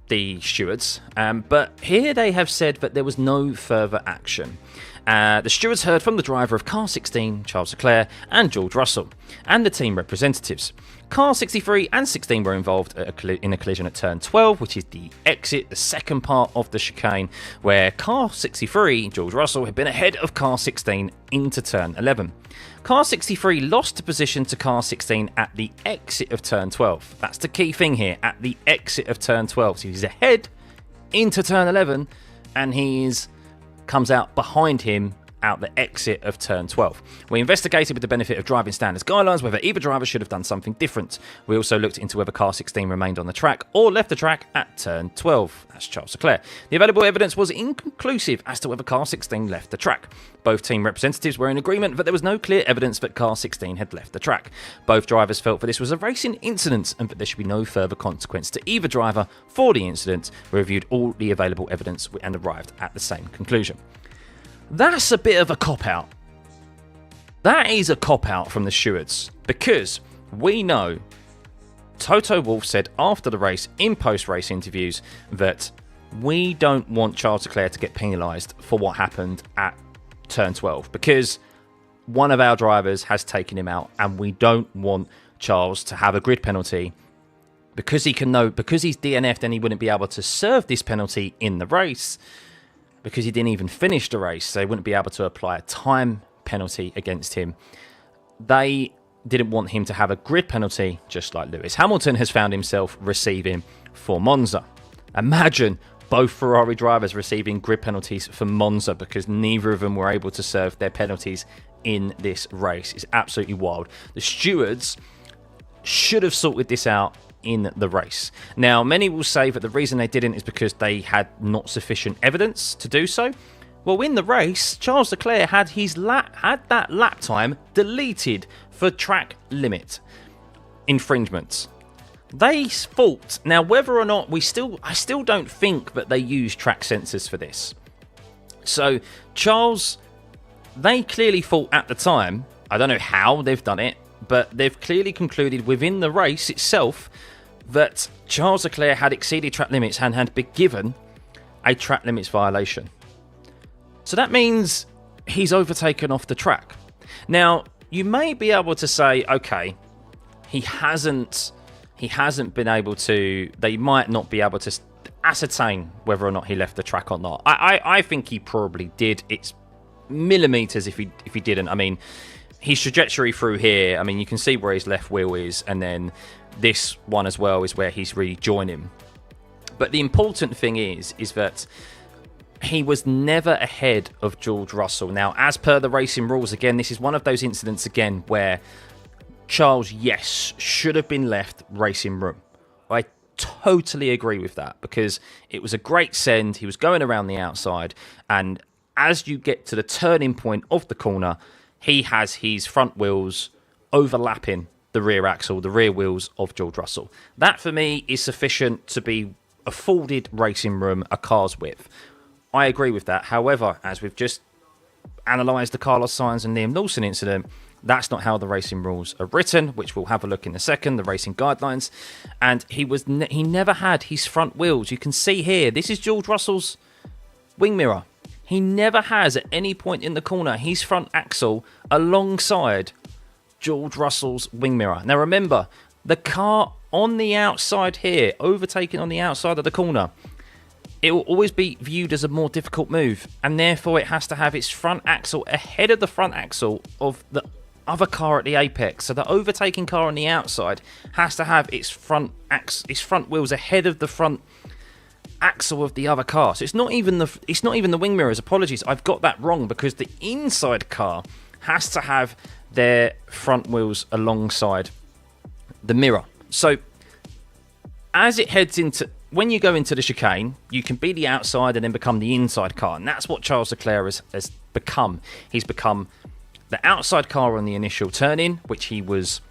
Speaker 1: the stewards. But here they have said that there was no further action. The stewards heard from the driver of car 16, Charles Leclerc, and George Russell, and the team representatives. Car 63 and 16 were involved in a collision at turn 12, which is the exit, the second part of the chicane, where car 63, George Russell, had been ahead of car 16 into turn 11. Car 63 lost position to car 16 at the exit of turn 12. That's the key thing here, at the exit of turn 12. So he's ahead into turn 11, and comes out behind him out the exit of turn 12. We investigated with the benefit of driving standards guidelines whether either driver should have done something different. We also looked into whether car 16 remained on the track or left the track at turn 12. That's Charles Leclerc. The available evidence was inconclusive as to whether car 16 left the track. Both team representatives were in agreement that there was no clear evidence that car 16 had left the track. Both drivers felt that this was a racing incident and that there should be no further consequence to either driver for the incident. We reviewed all the available evidence and arrived at the same conclusion. That's a bit of a cop-out. That is a cop-out from the stewards, because we know Toto Wolff said after the race in post-race interviews that we don't want Charles Leclerc to get penalised for what happened at turn 12, because one of our drivers has taken him out, and we don't want Charles to have a grid penalty because he's DNF'd and he wouldn't be able to serve this penalty in the race. Because he didn't even finish the race, so they wouldn't be able to apply a time penalty against him. They didn't want him to have a grid penalty, just like Lewis Hamilton has found himself receiving for Monza. Imagine both Ferrari drivers receiving grid penalties for Monza because neither of them were able to serve their penalties in this race. It's absolutely wild. The stewards should have sorted this out in the race. Now, many will say that the reason they didn't is because they had not sufficient evidence to do so. Well, in the race, Charles Leclerc had that lap time deleted for track limit infringements. They fault. Now, whether or not I still don't think that they use track sensors for this. So, Charles, they clearly thought at the time, I don't know how they've done it, but they've clearly concluded within the race itself that Charles Leclerc had exceeded track limits and had been given a track limits violation. So that means he's overtaken off the track. Now, you may be able to say, okay, he hasn't been able to, they might not be able to ascertain whether or not he left the track or not. I think he probably did. It's millimeters if he didn't. I mean, his trajectory through here, I mean, you can see where his left wheel is, and then this one as well is where he's really joining. But the important thing is that he was never ahead of George Russell. Now, as per the racing rules, again, this is one of those incidents again where Charles, yes, should have been left racing room. I totally agree with that because it was a great send. He was going around the outside, and as you get to the turning point of the corner, he has his front wheels overlapping the rear axle, the rear wheels of George Russell. That, for me, is sufficient to be afforded racing room a car's width. I agree with that. However, as we've just analysed the Carlos Sainz and Liam Lawson incident, that's not how the racing rules are written, which we'll have a look in a second, the racing guidelines. And he never had his front wheels. You can see here, this is George Russell's wing mirror. He never has at any point in the corner his front axle alongside George Russell's wing mirror. Now remember, the car on the outside here, overtaking on the outside of the corner, it will always be viewed as a more difficult move, and therefore it has to have its front axle ahead of the front axle of the other car at the apex. So the overtaking car on the outside has to have its front wheels ahead of the front axle of the other car. So it's not even the wing mirrors. Apologies, I've got that wrong, because the inside car has to have their front wheels alongside the mirror. So as it heads into, when you go into the chicane, you can be the outside and then become the inside car, and that's what Charles Leclerc has become. He's become the outside car on the initial turn-in, which he was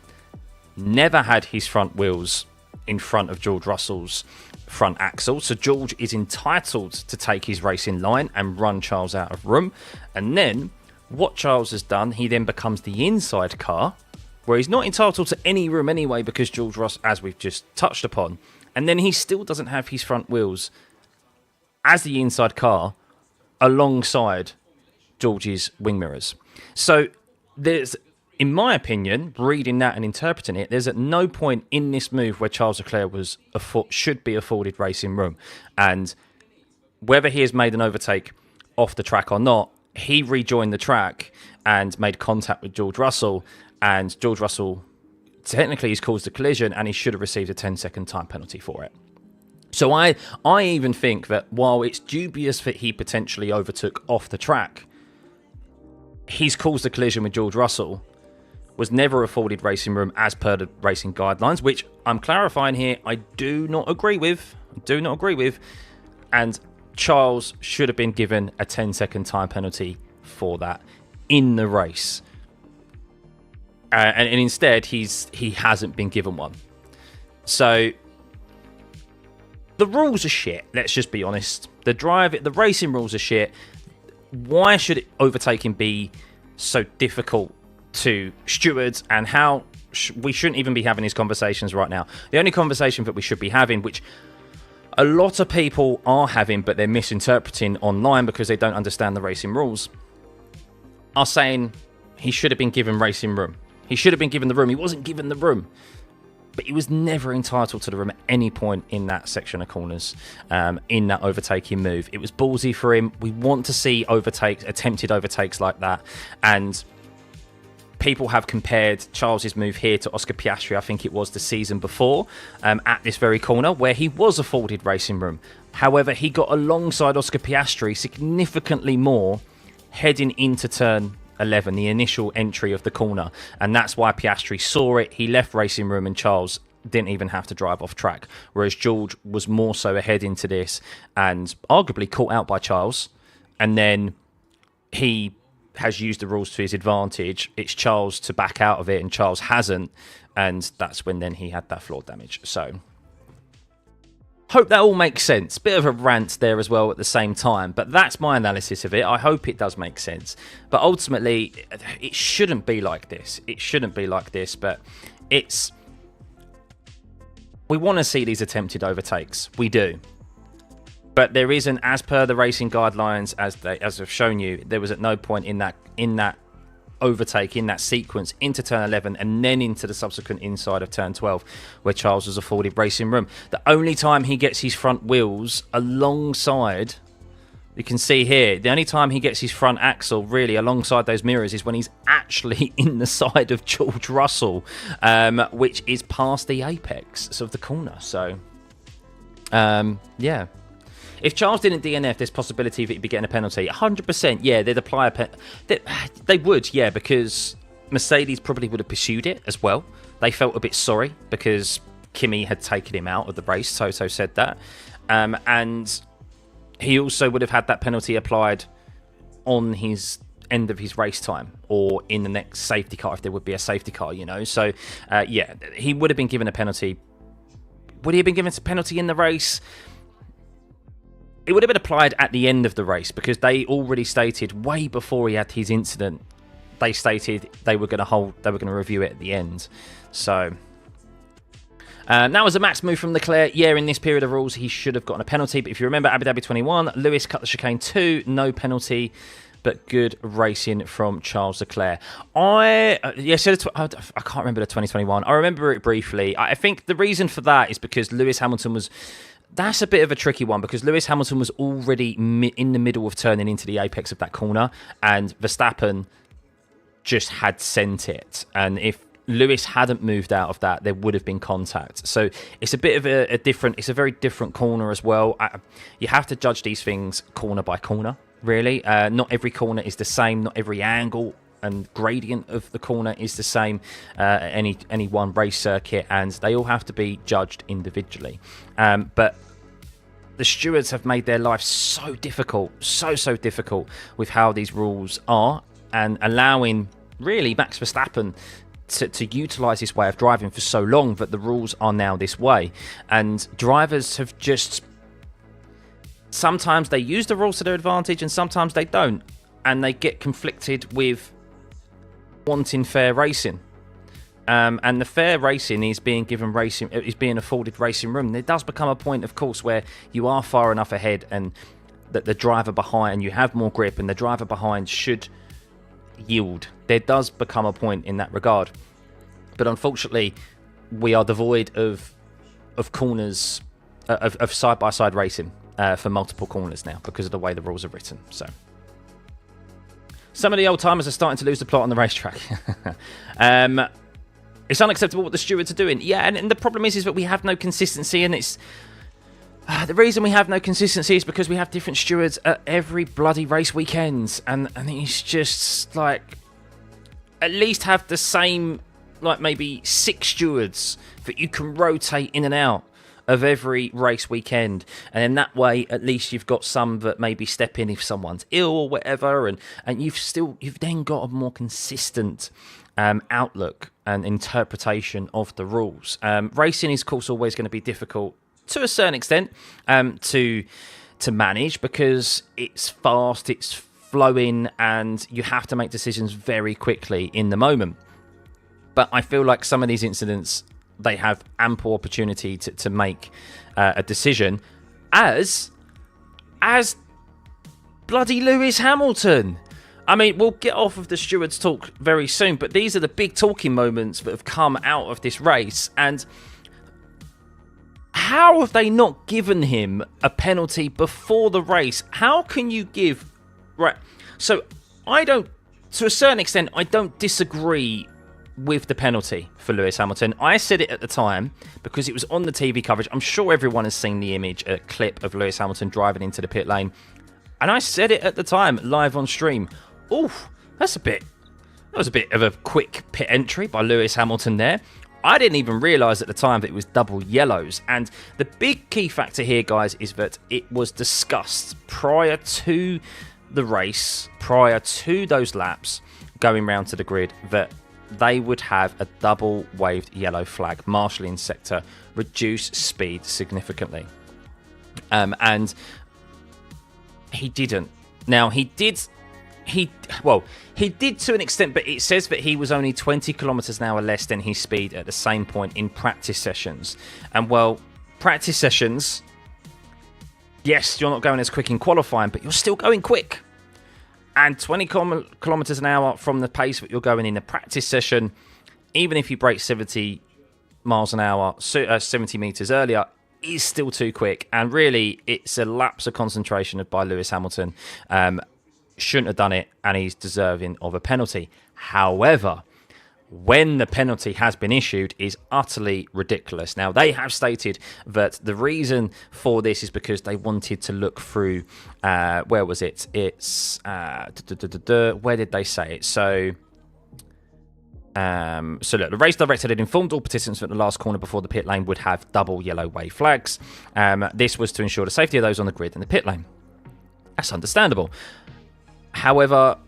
Speaker 1: never had his front wheels in front of George Russell's front axle. So George is entitled to take his race in line and run Charles out of room. And then what Charles has done, he then becomes the inside car, where he's not entitled to any room anyway because George Russell, as we've just touched upon, and then he still doesn't have his front wheels as the inside car alongside George's wing mirrors. So there's, in my opinion, reading that and interpreting it, there's at no point in this move where Charles Leclerc should be afforded racing room. And whether he has made an overtake off the track or not, he rejoined the track and made contact with George Russell, and George Russell technically has caused a collision, and he should have received a 10-second time penalty for it. So I even think that while it's dubious that he potentially overtook off the track, he's caused a collision with George Russell, was never afforded racing room as per the racing guidelines, which I'm clarifying here, I do not agree with. And Charles should have been given a 10-second time penalty for that in the race. And instead, he hasn't been given one. So the rules are shit. Let's just be honest. The racing rules are shit. Why should overtaking be so difficult to stewards, and how we shouldn't even be having these conversations right now? The only conversation that we should be having, which a lot of people are having, but they're misinterpreting online because they don't understand the racing rules, are saying he should have been given racing room. He should have been given the room. He wasn't given the room. But he was never entitled to the room at any point in that section of corners, in that overtaking move. It was ballsy for him. We want to see attempted overtakes like that. And people have compared Charles's move here to Oscar Piastri, I think it was the season before, at this very corner, where he was afforded racing room. However, he got alongside Oscar Piastri significantly more heading into turn 11, the initial entry of the corner, and that's why Piastri saw it. He left racing room, and Charles didn't even have to drive off track, whereas George was more so ahead into this and arguably caught out by Charles, and then he has used the rules to his advantage. It's Charles to back out of it, and Charles hasn't, and that's when then he had that floor damage. So hope that all makes sense. Bit of a rant there as well at the same time, but that's my analysis of it. I hope it does make sense. But ultimately, it shouldn't be like this. But we want to see these attempted overtakes. We do. But there isn't, as per the racing guidelines, as I've shown you, there was at no point in that overtake, in that sequence, into turn 11 and then into the subsequent inside of turn 12, where Charles was afforded racing room. The only time he gets his front wheels alongside, you can see here, the only time he gets his front axle really alongside those mirrors is when he's actually in the side of George Russell, which is past the apex of the corner. So, yeah. If Charles didn't DNF, there's possibility that he'd be getting a penalty. 100%, yeah, they'd apply a they would, yeah, because Mercedes probably would have pursued it as well. They felt a bit sorry because Kimi had taken him out of the race. Toto said that. And he also would have had that penalty applied on his end of his race time or in the next safety car, if there would be a safety car, you know. So, yeah, he would have been given a penalty. Would he have been given a penalty in the race? It would have been applied at the end of the race because they already stated way before he had his incident, they stated they were going to review it at the end. So that was a max move from Leclerc. Yeah, in this period of rules, he should have gotten a penalty. But if you remember Abu Dhabi 21, Lewis cut the chicane 2, no penalty, but good racing from Charles Leclerc. I can't remember the 2021. I remember it briefly. I think the reason for that is because Lewis Hamilton was... That's a bit of a tricky one because Lewis Hamilton was already in the middle of turning into the apex of that corner, and Verstappen just had sent it. And if Lewis hadn't moved out of that, there would have been contact. So it's a bit of it's a very different corner as well. You have to judge these things corner by corner, really. Not every corner is the same. Not every angle and gradient of the corner is the same any one race circuit, and they all have to be judged individually. But the stewards have made their life so difficult, so difficult with how these rules are, and allowing really Max Verstappen to utilise this way of driving for so long that the rules are now this way. And drivers have just... Sometimes they use the rules to their advantage and sometimes they don't. And they get conflicted with wanting fair racing. And the fair racing is being given racing, is being afforded racing room. There does become a point, of course, where you are far enough ahead and that the driver behind, you have more grip and the driver behind should yield. There does become a point in that regard. But unfortunately, we are devoid of corners, of side-by-side racing for multiple corners now because of the way the rules are written. So some of the old-timers are starting to lose the plot on the racetrack. It's unacceptable what the stewards are doing. Yeah, and the problem is that we have no consistency, and it's... the reason we have no consistency is because we have different stewards at every bloody race weekend. And it's just, like... At least have the same, like, maybe 6 stewards that you can rotate in and out of every race weekend. And in that way, at least you've got some that maybe step in if someone's ill or whatever. And you've then got a more consistent... outlook and interpretation of the rules. Racing is, of course, always going to be difficult to a certain extent to manage because it's fast, it's flowing, and you have to make decisions very quickly in the moment. But I feel like some of these incidents, they have ample opportunity to make a decision, as bloody Lewis Hamilton. I mean, we'll get off of the stewards' talk very soon, but these are the big talking moments that have come out of this race. And how have they not given him a penalty before the race? How can you give... Right, so to a certain extent, I don't disagree with the penalty for Lewis Hamilton. I said it at the time because it was on the TV coverage. I'm sure everyone has seen the image, a clip of Lewis Hamilton driving into the pit lane. And I said it at the time, live on stream. Oof, that was a bit of a quick pit entry by Lewis Hamilton there. I didn't even realise at the time that it was double yellows. And the big key factor here, guys, is that it was discussed prior to the race, prior to those laps going round to the grid, that they would have a double waved yellow flag, marshalling sector, reduce speed significantly. And he didn't. Now, he did to an extent, but it says that he was only 20 kilometers an hour less than his speed at the same point in practice sessions. And, well, practice sessions, yes, you're not going as quick in qualifying, but you're still going quick. And 20 kilometers an hour from the pace that you're going in a practice session, even if you break 70 miles an hour, 70 meters earlier, is still too quick. And really, it's a lapse of concentration by Lewis Hamilton. Shouldn't have done it, and he's deserving of a penalty. However, when the penalty has been issued is utterly ridiculous. Now, they have stated that the reason for this is because they wanted to look through, where was it? It's, where did they say it? So look, the race director had informed all participants that the last corner before the pit lane would have double yellow wave flags. This was to ensure the safety of those on the grid and the pit lane. That's understandable. However,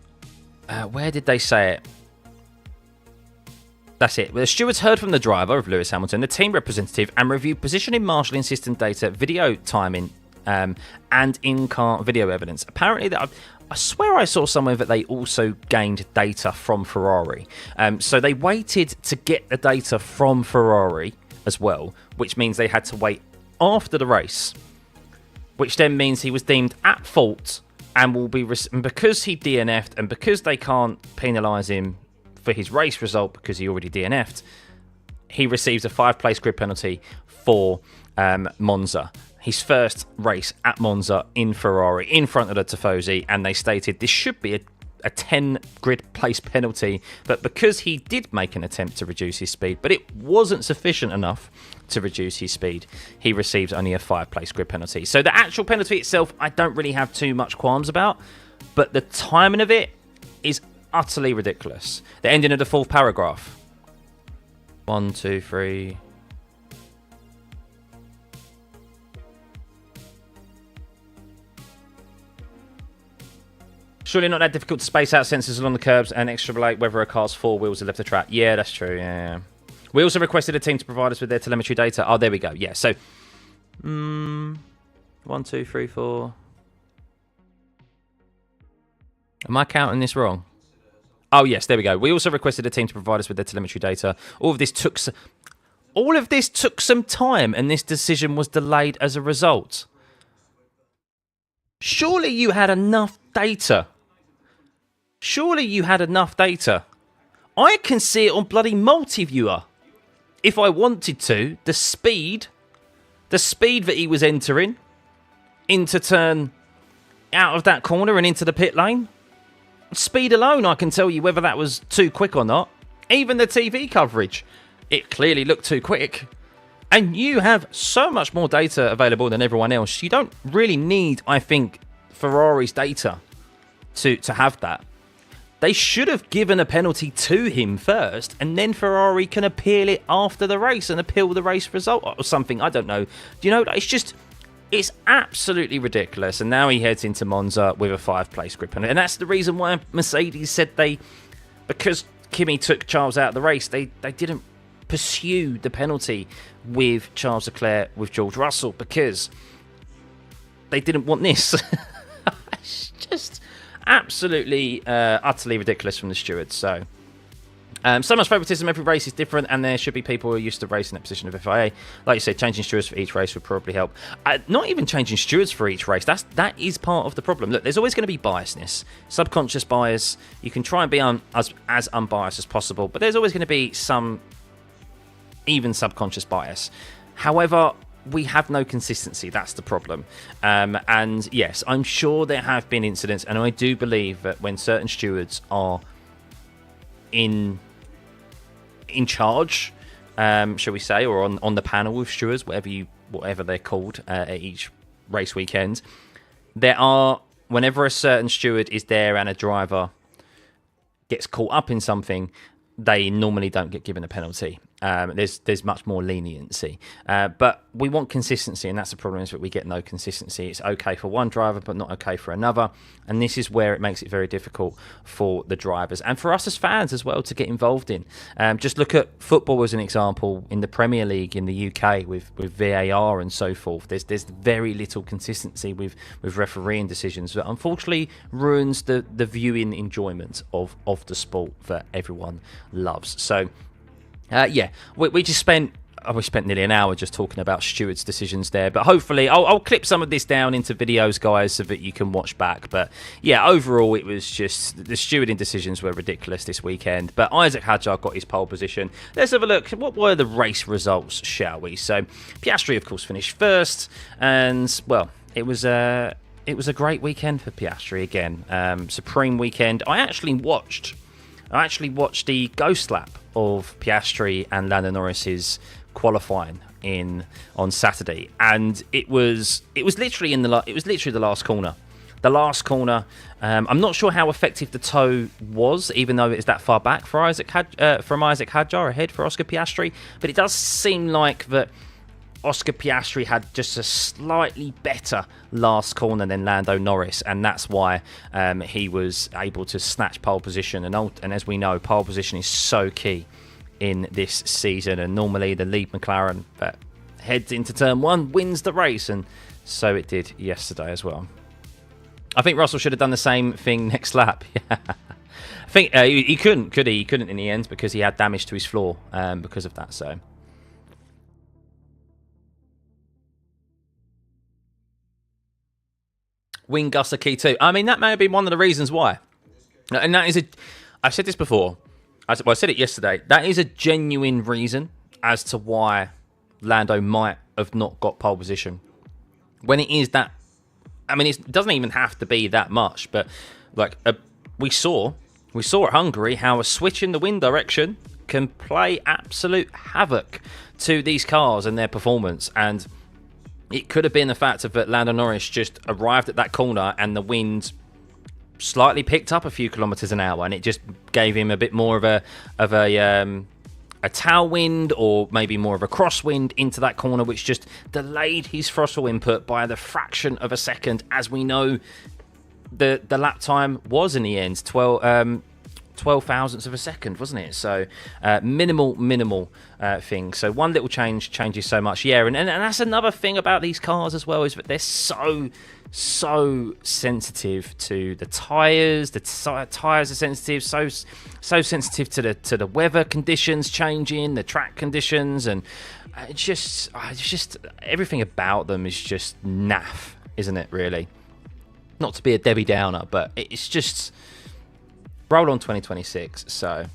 Speaker 1: where did they say it? That's it. The stewards heard from the driver of Lewis Hamilton, the team representative, and reviewed positioning, marshalling system data, video timing, and in-car video evidence. Apparently, I swear I saw somewhere that they also gained data from Ferrari. So they waited to get the data from Ferrari as well, which means they had to wait after the race, which then means he was deemed at fault and will be... because he DNF'd and because they can't penalise him for his race result because he already DNF'd, he receives a 5-place grid penalty for Monza. His first race at Monza in Ferrari, in front of the Tifosi, and they stated this should be a 10 grid place penalty, but because he did make an attempt to reduce his speed, but it wasn't sufficient enough to reduce his speed, he receives only a 5-place grid penalty. So the actual penalty itself, I don't really have too much qualms about, but the timing of it is utterly ridiculous. The ending of the 4th paragraph. 1, 2, 3... Surely not that difficult to space out sensors along the curbs and extrapolate whether a car's 4 wheels have left the track. Yeah, that's true. Yeah. We also requested a team to provide us with their telemetry data. Oh, there we go. Yeah, so... 1, 2, 3, 4... Am I counting this wrong? Oh, yes, there we go. We also requested a team to provide us with their telemetry data. All of this took some time, and this decision was delayed as a result. Surely you had enough data. Surely you had enough data. I can see it on bloody multi-viewer. If I wanted to, the speed that he was entering into turn out of that corner and into the pit lane. Speed alone, I can tell you whether that was too quick or not. Even the TV coverage, it clearly looked too quick. And you have so much more data available than everyone else. You don't really need, I think, Ferrari's data to have that. They should have given a penalty to him first, and then Ferrari can appeal it after the race and appeal the race result or something. I don't know. Do you know, it's absolutely ridiculous. And now he heads into Monza with a 5-place grip. And that's the reason why Mercedes said because Kimi took Charles out of the race, they didn't pursue the penalty with Charles Leclerc, with George Russell, because they didn't want this. It's just absolutely, utterly ridiculous from the stewards. So much favouritism. Every race is different, and there should be people who are used to racing in that position of FIA. Like you said, changing stewards for each race would probably help. Not even changing stewards for each race. That is part of the problem. Look, there's always going to be biasness, subconscious bias. You can try and be as unbiased as possible, but there's always going to be some even subconscious bias. However, we have no consistency. That's the problem. And yes, I'm sure there have been incidents, and I do believe that when certain stewards are in charge, shall we say, or on the panel with stewards, whatever they're called at each race weekend, whenever a certain steward is there and a driver gets caught up in something, they normally don't get given a penalty. There's much more leniency, but we want consistency, and that's the problem, is that we get no consistency. It's okay for one driver but not okay for another, and this is where it makes it very difficult for the drivers and for us as fans as well to get involved in. Just look at football as an example. In the Premier League in the UK with VAR and so forth, there's very little consistency with refereeing decisions that unfortunately ruins the viewing enjoyment of the sport that everyone loves. So we just spent nearly an hour just talking about stewards' decisions there, but hopefully I'll clip some of this down into videos, guys, so that you can watch back. But yeah, overall it was just the stewarding decisions were ridiculous this weekend. But Isaac Hadjar got his pole position. Let's have a look. What were the race results, shall we? So Piastri, of course, finished first, and well, it was a great weekend for Piastri again. Supreme weekend. I actually watched the ghost lap of Piastri and Lando Norris's qualifying on Saturday, and it was literally the last corner. The last corner. I'm not sure how effective the toe was, even though it's that far back from Isaac Hadjar ahead for Oscar Piastri. But it does seem like that Oscar Piastri had just a slightly better last corner than Lando Norris, and that's why he was able to snatch pole position. And as we know, pole position is so key in this season, and normally the lead McLaren that heads into turn one wins the race, and so it did yesterday as well. I think Russell should have done the same thing next lap. I think he couldn't, could he? He couldn't in the end because he had damage to his floor because of that. So. Wing Gus are key too. I mean, that may have been one of the reasons why. And that is I've said this before. I said it yesterday. That is a genuine reason as to why Lando might have not got pole position. When it is that, I mean, it doesn't even have to be that much. But like we saw at Hungary how a switch in the wind direction can play absolute havoc to these cars and their performance. And it could have been the fact that Lando Norris just arrived at that corner and the wind slightly picked up a few kilometers an hour, and it just gave him a bit more of a tailwind, or maybe more of a crosswind into that corner, which just delayed his throttle input by the fraction of a second. As we know, the lap time was in the end 12 thousandths of a second, wasn't it? So minimal thing. So one little change changes so much. Yeah, and that's another thing about these cars as well, is that they're so sensitive to the tyres. The tyres are sensitive, so sensitive to the weather conditions changing, the track conditions, and it's just everything about them is just naff, isn't it? Really. not to be a Debbie Downer, but it's just roll on 2026. So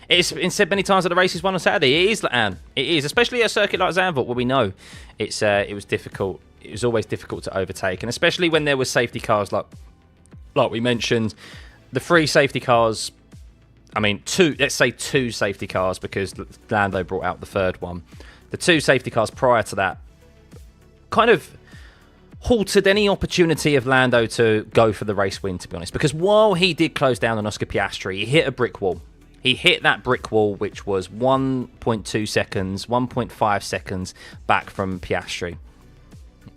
Speaker 1: it's been said many times that the race is won on Saturday. It is, It is, especially a circuit like Zandvoort, where we know it was difficult. It was always difficult to overtake, and especially when there were safety cars like we mentioned, the 3 safety cars. I mean, let's say 2 safety cars, because Lando brought out the 3rd one. The 2 safety cars prior to that kind of halted any opportunity of Lando to go for the race win, to be honest. Because while he did close down on Oscar Piastri, he hit a brick wall. He hit that brick wall, which was 1.2 seconds, 1.5 seconds back from Piastri.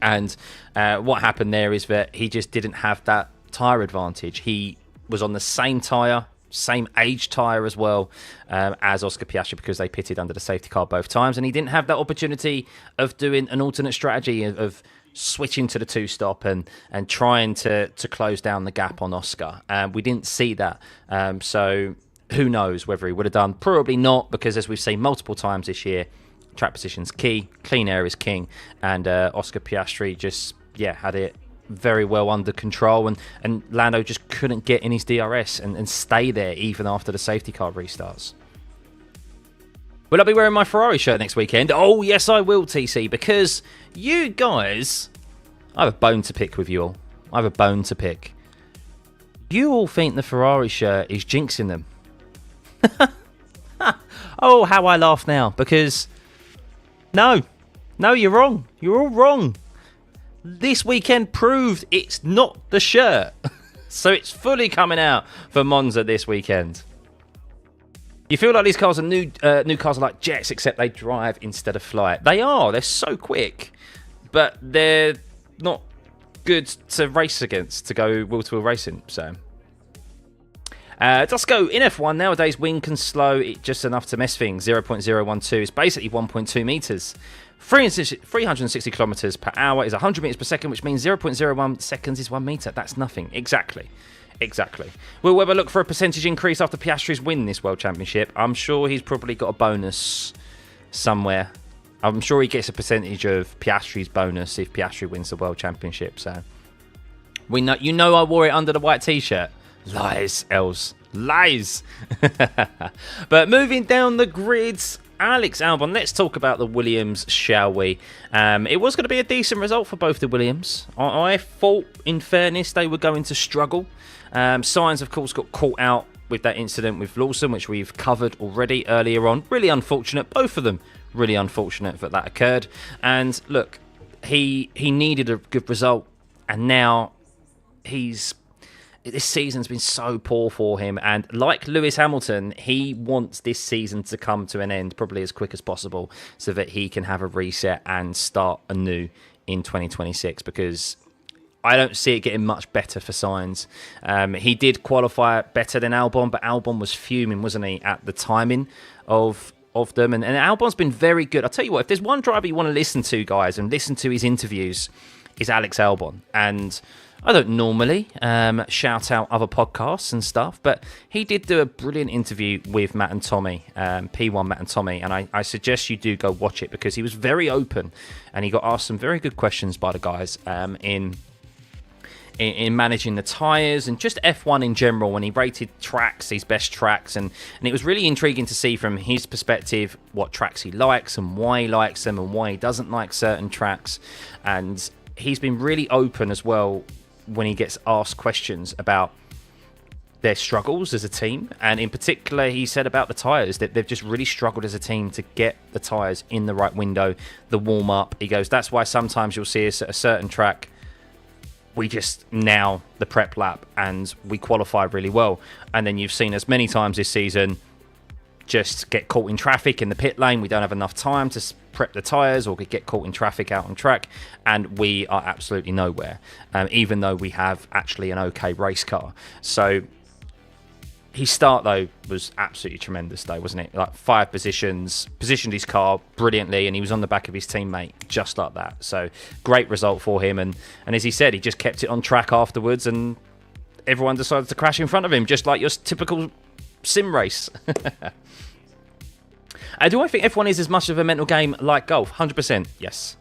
Speaker 1: And what happened there is that he just didn't have that tyre advantage. He was on the same tyre, same age tyre as well as Oscar Piastri, because they pitted under the safety car both times, and he didn't have that opportunity of doing an alternate strategy of switching to the 2-stop and trying to close down the gap on Oscar. We didn't see that, so who knows whether he would have done. Probably not, because as we've seen multiple times this year, track position's key, clean air is king, and Oscar Piastri just had it very well under control, and Lando just couldn't get in his DRS and stay there even after the safety car restarts. Will I be wearing my Ferrari shirt next weekend? Oh yes, I will, TC, because you guys, I have a bone to pick with you all. I have a bone to pick. You all think the Ferrari shirt is jinxing them. Oh, how I laugh now, because no, you're wrong. You're all wrong. This weekend proved it's not the shirt. So it's fully coming out for Monza this weekend. You feel like these cars are new cars are like jets, except they drive instead of fly. They are. They're so quick, but they're not good to race against, to go wheel-to-wheel racing. So let's go. In F1 nowadays, wind can slow it just enough to mess things. 0.012 is basically 1.2 meters. 360 kilometers per hour is 100 meters per second, which means 0.01 seconds is 1 meter. That's nothing. Exactly. Will Webber look for a percentage increase after Piastri's win this World Championship? I'm sure he's probably got a bonus somewhere. I'm sure he gets a percentage of Piastri's bonus if Piastri wins the World Championship. So we know, I wore it under the white t-shirt. Lies, Els. Lies. But moving down the grids, Alex Albon. Let's talk about the Williams, shall we? It was going to be a decent result for both the Williams. I thought, in fairness, they were going to struggle. Sainz, of course, got caught out with that incident with Lawson, which we've covered already earlier on. Really unfortunate, both of them. Really unfortunate that occurred. And look, he needed a good result, and now this season's been so poor for him, and like Lewis Hamilton, he wants this season to come to an end probably as quick as possible so that he can have a reset and start anew in 2026, because I don't see it getting much better for Sainz. He did qualify better than Albon, but Albon was fuming, wasn't he, at the timing of them, and Albon's been very good. I'll tell you what, if there's one driver you want to listen to, guys, and listen to his interviews, is Alex Albon. And I don't normally shout out other podcasts and stuff, but he did do a brilliant interview with Matt and Tommy, P1 Matt and Tommy, and I suggest you do go watch it, because he was very open and he got asked some very good questions by the guys in managing the tyres and just F1 in general, when he rated tracks, his best tracks, and it was really intriguing to see from his perspective what tracks he likes and why he likes them and why he doesn't like certain tracks. And he's been really open as well when he gets asked questions about their struggles as a team, and in particular he said about the tyres that they've just really struggled as a team to get the tyres in the right window, the warm up. He goes, that's why sometimes you'll see us at a certain track, we just nail the prep lap and we qualify really well, and then you've seen us many times this season just get caught in traffic in the pit lane. We don't have enough time to prep the tyres, or get caught in traffic out on track, and we are absolutely nowhere, even though we have actually an okay race car. So his start, though, was absolutely tremendous, though, wasn't it? Like 5 positions, positioned his car brilliantly, and he was on the back of his teammate just like that. So great result for him, and as he said, he just kept it on track afterwards, and everyone decided to crash in front of him, just like your typical sim race. Do I think F1 is as much of a mental game like golf? 100%, yes.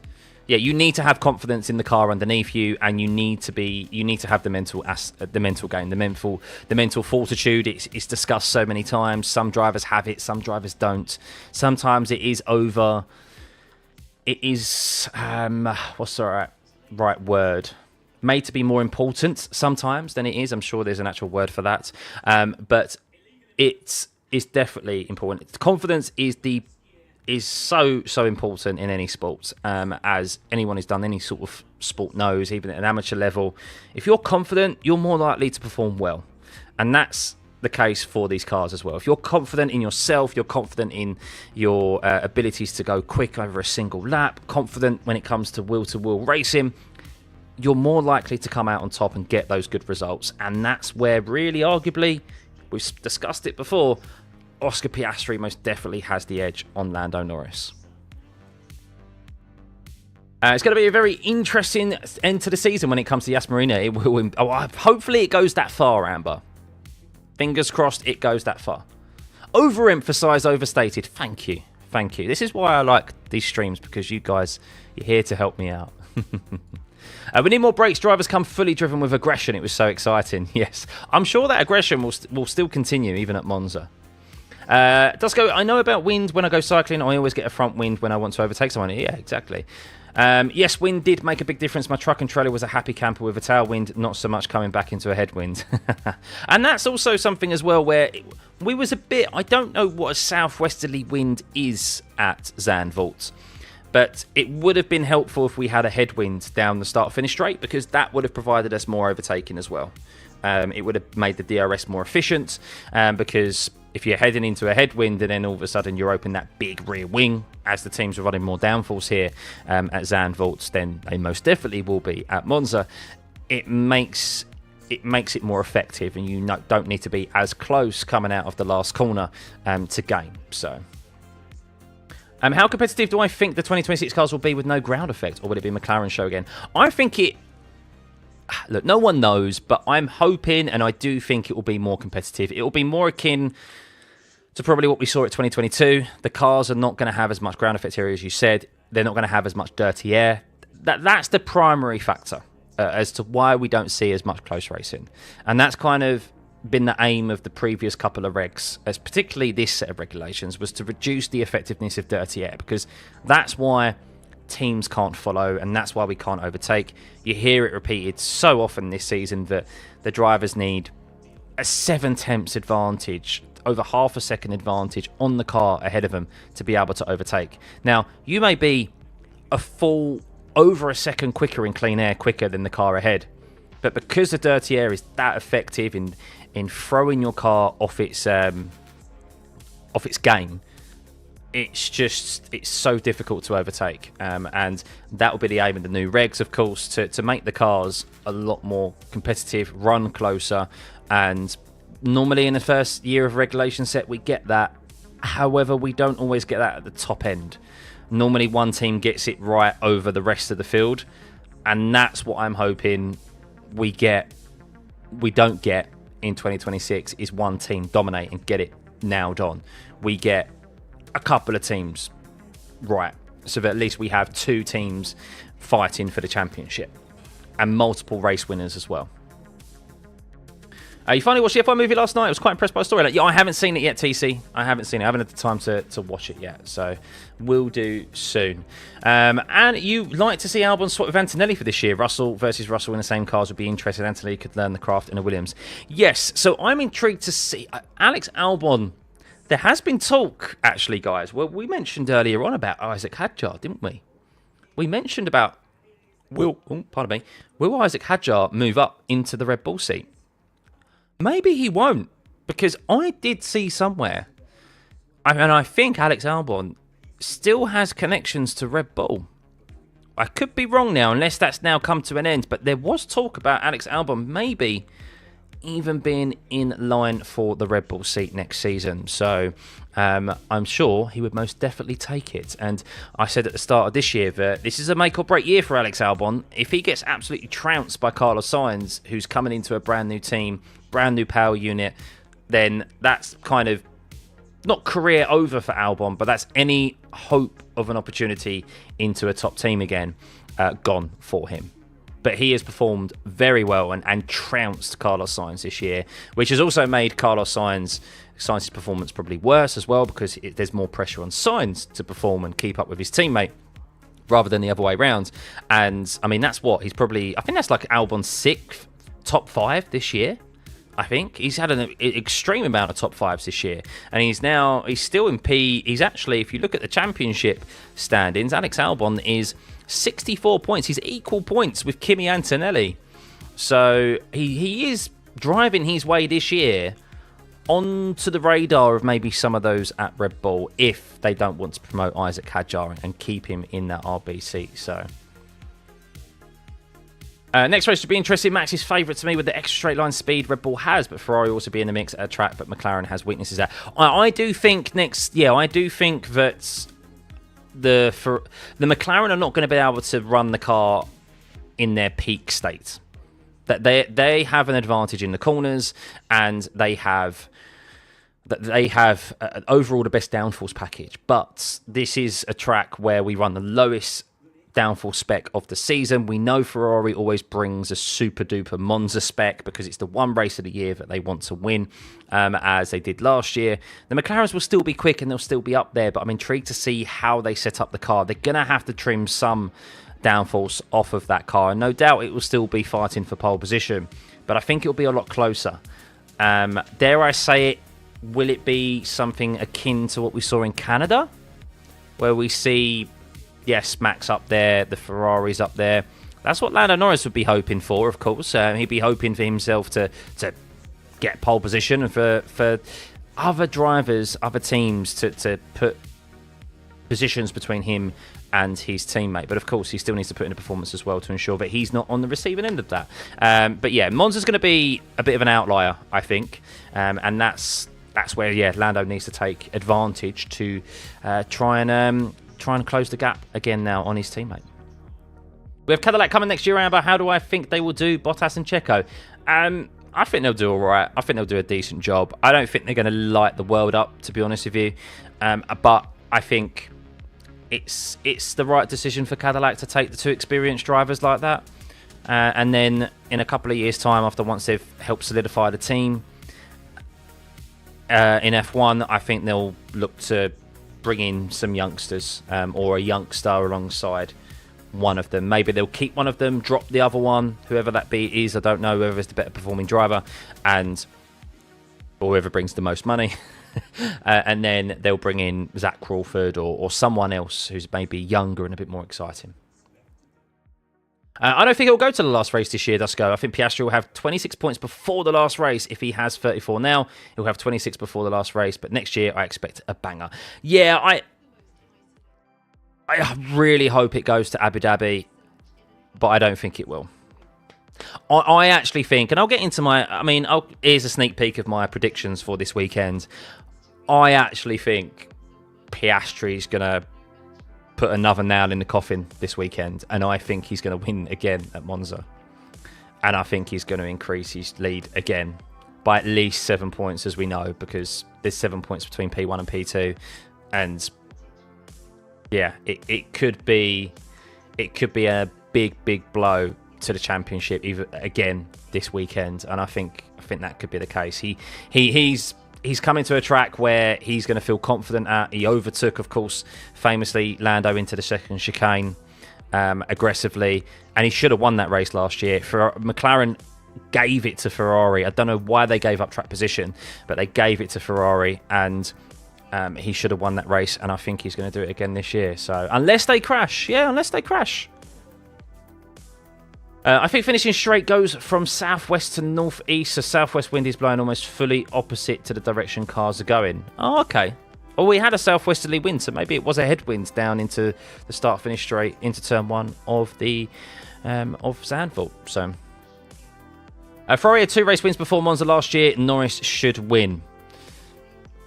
Speaker 1: yeah, you need to have confidence in the car underneath you, and you need to have the mental game, the mental fortitude. It's discussed so many times. Some drivers have it, some drivers don't. Sometimes it is what's the right word? Made to be more important sometimes than it is. I'm sure there's an actual word for that, but it's definitely important. Confidence is so important in any sport, as anyone who's done any sort of sport knows, even at an amateur level. If you're confident, you're more likely to perform well, and that's the case for these cars as well. If you're confident in yourself, you're confident in your abilities to go quick over a single lap, confident when it comes to wheel-to-wheel racing, you're more likely to come out on top and get those good results. And that's where really, arguably, we've discussed it before, Oscar Piastri most definitely has the edge on Lando Norris. It's going to be a very interesting end to the season when it comes to Yas Marina. Hopefully it goes that far, Amber. Fingers crossed it goes that far. Overemphasized, overstated. Thank you. This is why I like these streams, because you guys, you're here to help me out. We need more breaks. Drivers come fully driven with aggression. It was so exciting. Yes, I'm sure that aggression will still continue even at Monza. Dusko, I know about wind. When I go cycling, I always get a front wind when I want to overtake someone. Yeah, exactly. Yes, wind did make a big difference. My truck and trailer was a happy camper with a tailwind, not so much coming back into a headwind. And that's also something as well where we was a bit... I don't know what a southwesterly wind is at Zandvoort, but it would have been helpful if we had a headwind down the start-finish straight, because that would have provided us more overtaking as well. It would have made the DRS more efficient, because if you're heading into a headwind and then all of a sudden you're opening that big rear wing, as the teams are running more downforce here at Zandvoort, then they most definitely will be at Monza. It makes it more effective, and you don't need to be as close coming out of the last corner to gain. So, how competitive do I think the 2026 cars will be with no ground effect, or will it be McLaren show again? I think it... Look, no one knows, but I'm hoping, and I do think it will be more competitive. It will be more akin to probably what we saw at 2022. The cars are not going to have as much ground effect area, as you said. They're not going to have as much dirty air. That's the primary factor as to why we don't see as much close racing. And that's kind of been the aim of the previous couple of regs, as particularly this set of regulations, was to reduce the effectiveness of dirty air, because that's why teams can't follow, and that's why we can't overtake. You hear it repeated so often this season that the drivers need a 7/10 advantage, over half a second advantage on the car ahead of them to be able to overtake. Now, you may be a full over a second quicker in clean air, quicker than the car ahead, but because the dirty air is that effective in throwing your car off its game, it's so difficult to overtake, and that will be the aim of the new regs, of course, to make the cars a lot more competitive, run closer. And normally in the first year of regulation set we get that. However, we don't always get that at the top end. Normally one team gets it right over the rest of the field, and that's what I'm hoping we don't get in 2026, is one team dominate and get it nailed on. We get a couple of teams right, so that at least we have two teams fighting for the championship and multiple race winners as well. You finally watched the F1 movie last night. I was quite impressed by the story. I haven't seen it yet, TC. I haven't seen it. I haven't had the time to watch it yet, so we'll do soon. And you like to see Albon swap with Antonelli for this year. Russell versus Russell in the same cars would be interesting. Antonelli could learn the craft in a Williams. Yes, so I'm intrigued to see Alex Albon. There has been talk, actually, guys. Well, we mentioned earlier on about Isaac Hadjar, didn't we? We mentioned about will Isaac Hadjar move up into the Red Bull seat? Maybe he won't, because I did see somewhere, and I think Alex Albon still has connections to Red Bull. I could be wrong now, unless that's now come to an end, but there was talk about Alex Albon maybe even being in line for the Red Bull seat next season. So I'm sure he would most definitely take it. And I said at the start of this year that this is a make or break year for Alex Albon. If he gets absolutely trounced by Carlos Sainz, who's coming into a brand new team, brand new power unit, then that's kind of not career over for Albon, but that's any hope of an opportunity into a top team again gone for him. But he has performed very well and trounced Carlos Sainz this year, which has also made Sainz's performance probably worse as well, because there's more pressure on Sainz to perform and keep up with his teammate rather than the other way around. And I mean, that's what he's probably, I think that's like Albon's 6th top 5 this year. I think he's had an extreme amount of top 5s this year, and he's still in P. He's actually, if you look at the championship standings, Alex Albon is 64 points. He's equal points with Kimi Antonelli. So he is driving his way this year onto the radar of maybe some of those at Red Bull, if they don't want to promote Isaac Hadjar and keep him in that RB seat. So next race should be interesting. Max is favourite to me with the extra straight line speed Red Bull has, but Ferrari also be in the mix at a track, but McLaren has weaknesses at. I do think that the McLaren are not going to be able to run the car in their peak state. That they have an advantage in the corners, and they have overall the best downforce package. But this is a track where we run the lowest downforce spec of the season. We know Ferrari always brings a super duper Monza spec because it's the one race of the year that they want to win, as they did last year. The McLarens will still be quick and they'll still be up there, but I'm intrigued to see how they set up the car. They're going to have to trim some downforce off of that car, and no doubt it will still be fighting for pole position, but I think it'll be a lot closer. Dare I say it, will it be something akin to what we saw in Canada, where we see, yes, Max up there, the Ferraris up there? That's what Lando Norris would be hoping for, of course. He'd be hoping for himself to get pole position, and for other drivers, other teams to put positions between him and his teammate. But of course, he still needs to put in a performance as well to ensure that he's not on the receiving end of that. But yeah, Monza's going to be a bit of an outlier, I think. And that's where, yeah, Lando needs to take advantage to try and close the gap again now on his teammate. We have Cadillac coming next year, Amber. How do I think they will do, Bottas and Checo? I think they'll do all right. I think they'll do a decent job. I don't think they're going to light the world up, to be honest with you. But I think it's the right decision for Cadillac to take the two experienced drivers like that. And then in a couple of years' time, once they've helped solidify the team in F1, I think they'll look to bring in some youngsters, or a youngster alongside one of them. Maybe they'll keep one of them, drop the other one, whoever that is. I don't know, whoever is the better performing driver, or whoever brings the most money. And then they'll bring in Zach Crawford or someone else who's maybe younger and a bit more exciting. I don't think he'll go to the last race this year, Dusko. I think Piastri will have 26 points before the last race. If he has 34 now, he'll have 26 before the last race. But next year, I expect a banger. Yeah, I really hope it goes to Abu Dhabi, but I don't think it will. I actually think, and I'll get into here's a sneak peek of my predictions for this weekend. I actually think Piastri's going to put another nail in the coffin this weekend, and I think he's going to win again at Monza. And I think he's going to increase his lead again by at least 7 points, as we know, because there's 7 points between P1 and P2. And yeah, it could be a big blow to the championship even again this weekend, and I think that could be the case. He's coming to a track where he's going to feel confident at. He overtook, of course, famously Lando into the second chicane aggressively, and he should have won that race last year. McLaren gave it to Ferrari. I don't know why they gave up track position, but they gave it to Ferrari, and he should have won that race, and I think he's going to do it again this year. So unless they crash. I think finishing straight goes from southwest to northeast. So southwest wind is blowing almost fully opposite to the direction cars are going. Oh, okay. Well, we had a southwesterly wind, so maybe it was a headwind down into the start-finish straight into turn one of the of Zandvoort. So Ferrari had 2 race wins before Monza last year. Norris should win.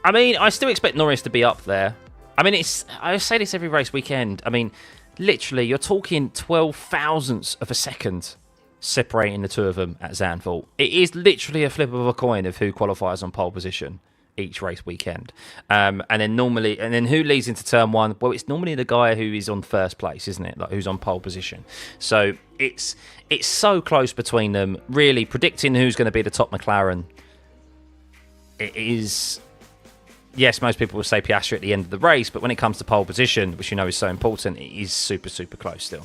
Speaker 1: I mean, I still expect Norris to be up there. I mean, I say this every race weekend. I mean, literally, you're talking 12 thousandths of a second separating the two of them at Zandvoort. It is literally a flip of a coin of who qualifies on pole position each race weekend. And then who leads into turn one? Well, it's normally the guy who is on first place, isn't it? Like, who's on pole position. So it's so close between them. Really, predicting who's going to be the top McLaren, it is. Yes, most people will say Piastri at the end of the race, but when it comes to pole position, which you know is so important, it is super, super close still.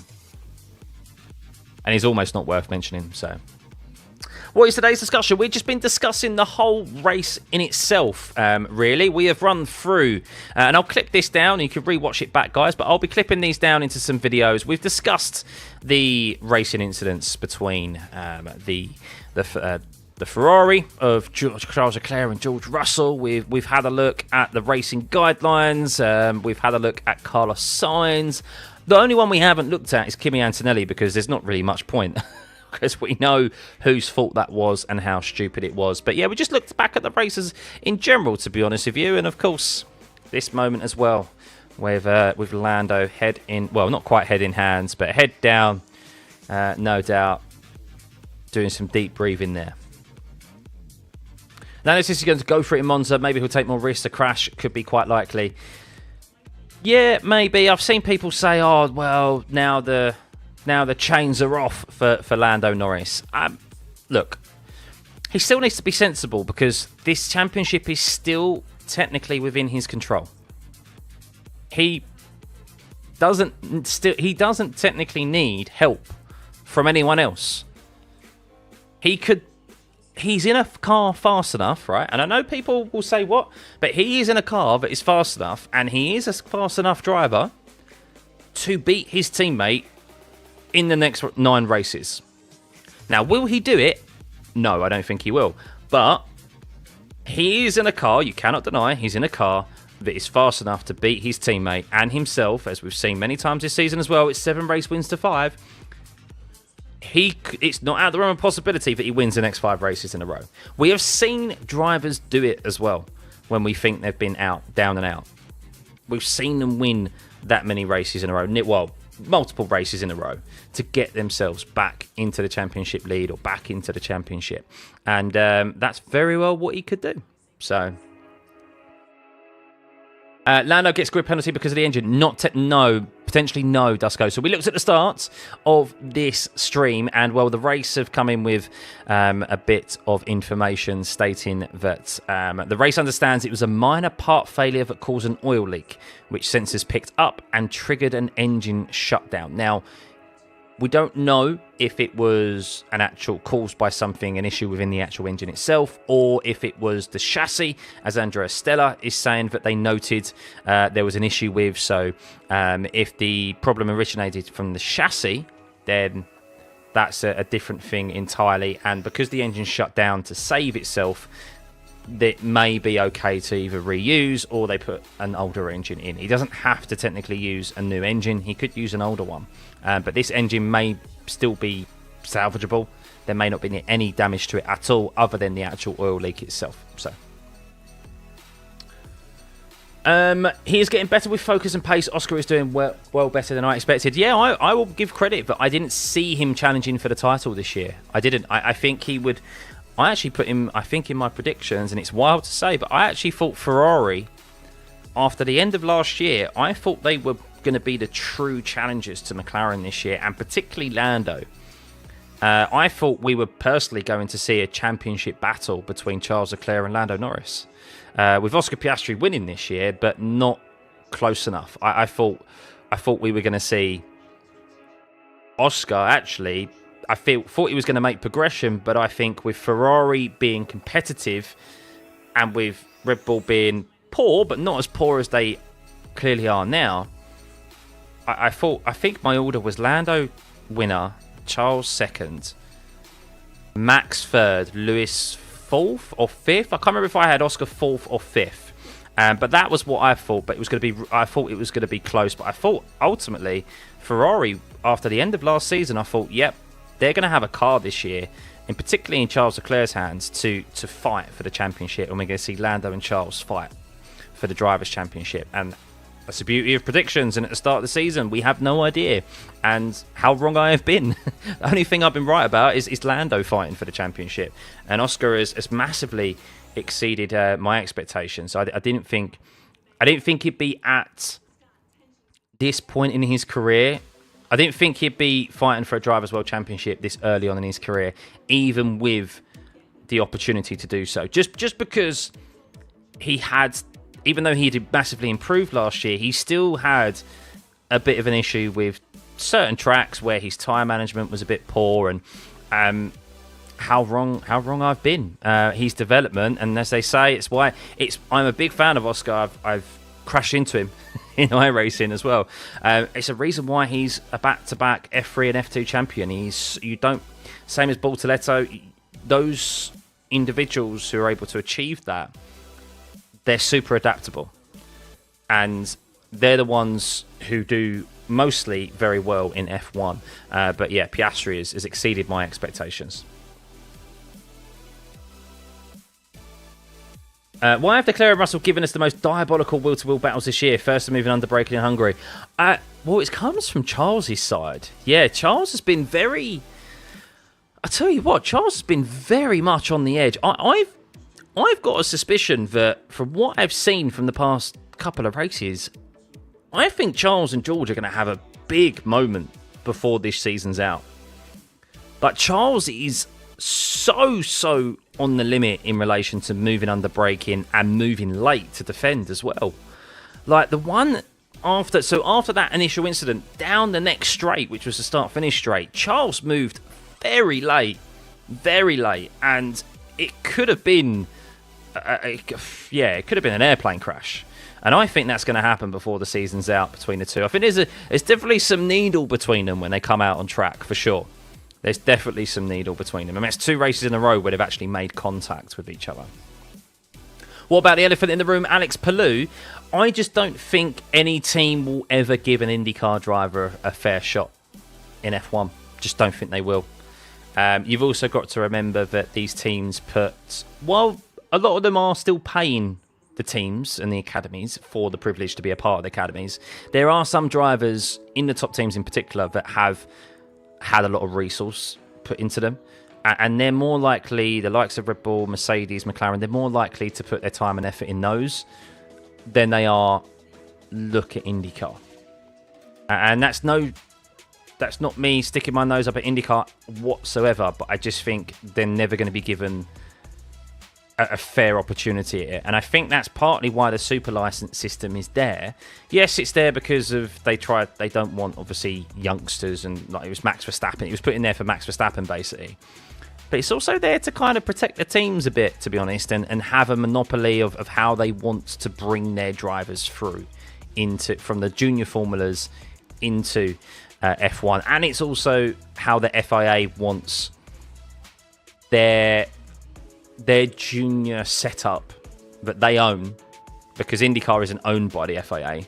Speaker 1: And he's almost not worth mentioning, so. What is today's discussion? We've just been discussing the whole race in itself, really. We have run through, and I'll clip this down. You can rewatch it back, guys, but I'll be clipping these down into some videos. We've discussed the racing incidents between the Ferrari of Charles Leclerc and George Russell. We've had a look at the racing guidelines. We've had a look at Carlos Sainz. The only one we haven't looked at is Kimi Antonelli, because there's not really much point, because we know whose fault that was and how stupid it was. But yeah, we just looked back at the races in general, to be honest with you, and of course this moment as well with Lando head in, well, not quite head in hands, but head down, no doubt, doing some deep breathing there. Now, this is going to go for it in Monza. Maybe he'll take more risks. A crash could be quite likely. Yeah, maybe. I've seen people say, "Oh, well, now the chains are off for Lando Norris." Look, he still needs to be sensible, because this championship is still technically within his control. He doesn't technically need help from anyone else. He's in a car fast enough, right? And I know people will say, what? But he is in a car that is fast enough, and he is a fast enough driver to beat his teammate in the next 9 races. Now, will he do it? No, I don't think he will. But he is in a car, you cannot deny, he's in a car that is fast enough to beat his teammate and himself, as we've seen many times this season as well. It's 7 race wins to 5. It's not out of the realm of possibility that he wins the next 5 races in a row. We have seen drivers do it as well when we think they've been down and out. We've seen them win that many races in a row, well, multiple races in a row, to get themselves back into the championship lead or back into the championship. And that's very well what he could do. So Lando gets grid penalty because of the engine. Potentially no, Dusko. So we looked at the starts of this stream, and well, the race have come in with a bit of information stating that the race understands it was a minor part failure that caused an oil leak, which sensors picked up and triggered an engine shutdown. Now, we don't know if it was an actual caused by something, an issue within the actual engine itself, or if it was the chassis, as Andrea Stella is saying that they noted there was an issue with. So if the problem originated from the chassis, then that's a different thing entirely. And because the engine shut down to save itself, that may be okay to either reuse or they put an older engine in. He doesn't have to technically use a new engine. He could use an older one. But this engine may still be salvageable. There may not be any damage to it at all other than the actual oil leak itself. So he is getting better with focus and pace. Oscar is doing well better than I expected. Yeah, I will give credit, but I didn't see him challenging for the title this year. I didn't. I think he would. I actually put him, I think, in my predictions, and it's wild to say, but I actually thought Ferrari, after the end of last year, I thought they were going to be the true challengers to McLaren this year, and particularly Lando. I thought we were personally going to see a championship battle between Charles Leclerc and Lando Norris, with Oscar Piastri winning this year, but not close enough. I thought we were going to see Oscar actually. I thought he was going to make progression, but I think with Ferrari being competitive and with Red Bull being poor, but not as poor as they clearly are now, I think my order was Lando winner, Charles second, Max third, Lewis fourth or fifth. I can't remember if I had Oscar fourth or fifth, but that was what I thought. But it was going to be. I thought it was going to be close, but I thought ultimately Ferrari, after the end of last season, I thought, yep, they're going to have a car this year, and particularly in Charles Leclerc's hands, to fight for the championship. And we're going to see Lando and Charles fight for the Drivers' Championship. And that's the beauty of predictions. And at the start of the season, we have no idea. And how wrong I have been. The only thing I've been right about is Lando fighting for the championship. And Oscar has massively exceeded my expectations. I didn't think he'd be at this point in his career. I didn't think he'd be fighting for a Drivers' World Championship this early on in his career, even with the opportunity to do so. Just because he had, even though he had massively improved last year, he still had a bit of an issue with certain tracks where his tyre management was a bit poor, and how wrong I've been. His development, and as they say, I'm a big fan of Oscar. I've crashed into him in iRacing as well. It's a reason why he's a back-to-back F3 and F2 champion. Same as Bortoletto, those individuals who are able to achieve that, they're super adaptable, and they're the ones who do mostly very well in F1. But yeah, Piastri has exceeded my expectations. Why have Leclerc and Russell given us the most diabolical wheel-to-wheel battles this year? First moving under braking in Hungary. Well, it comes from Charles's side. Yeah, Charles has been very... I tell you what, Charles has been very much on the edge. I've got a suspicion that from what I've seen from the past couple of races, I think Charles and George are going to have a big moment before this season's out. But Charles is so on the limit in relation to moving under braking and moving late to defend as well. Like the one after that initial incident, down the next straight, which was the start-finish straight, Charles moved very late, and it could have been, it could have been an airplane crash. And I think that's going to happen before the season's out between the two. I think there's definitely some needle between them when they come out on track, for sure. There's definitely some needle between them. I mean, it's 2 races in a row where they've actually made contact with each other. What about the elephant in the room, Alex Palou? I just don't think any team will ever give an IndyCar driver a fair shot in F1. Just don't think they will. You've also got to remember that these teams while a lot of them are still paying the teams and the academies for the privilege to be a part of the academies, there are some drivers in the top teams in particular that have had a lot of resource put into them, and they're more likely, the likes of Red Bull, Mercedes, McLaren, they're more likely to put their time and effort in those than they are look at IndyCar. And that's not me sticking my nose up at IndyCar whatsoever, but I just think they're never going to be given a fair opportunity at it. And I think that's partly why the super license system is there. Yes, it's there because of they don't want obviously youngsters, and like it was Max Verstappen. It was put in there for Max Verstappen basically. But it's also there to kind of protect the teams a bit, to be honest, and have a monopoly of how they want to bring their drivers through from the junior formulas into F1. And it's also how the FIA wants their junior setup that they own, because IndyCar isn't owned by the FIA.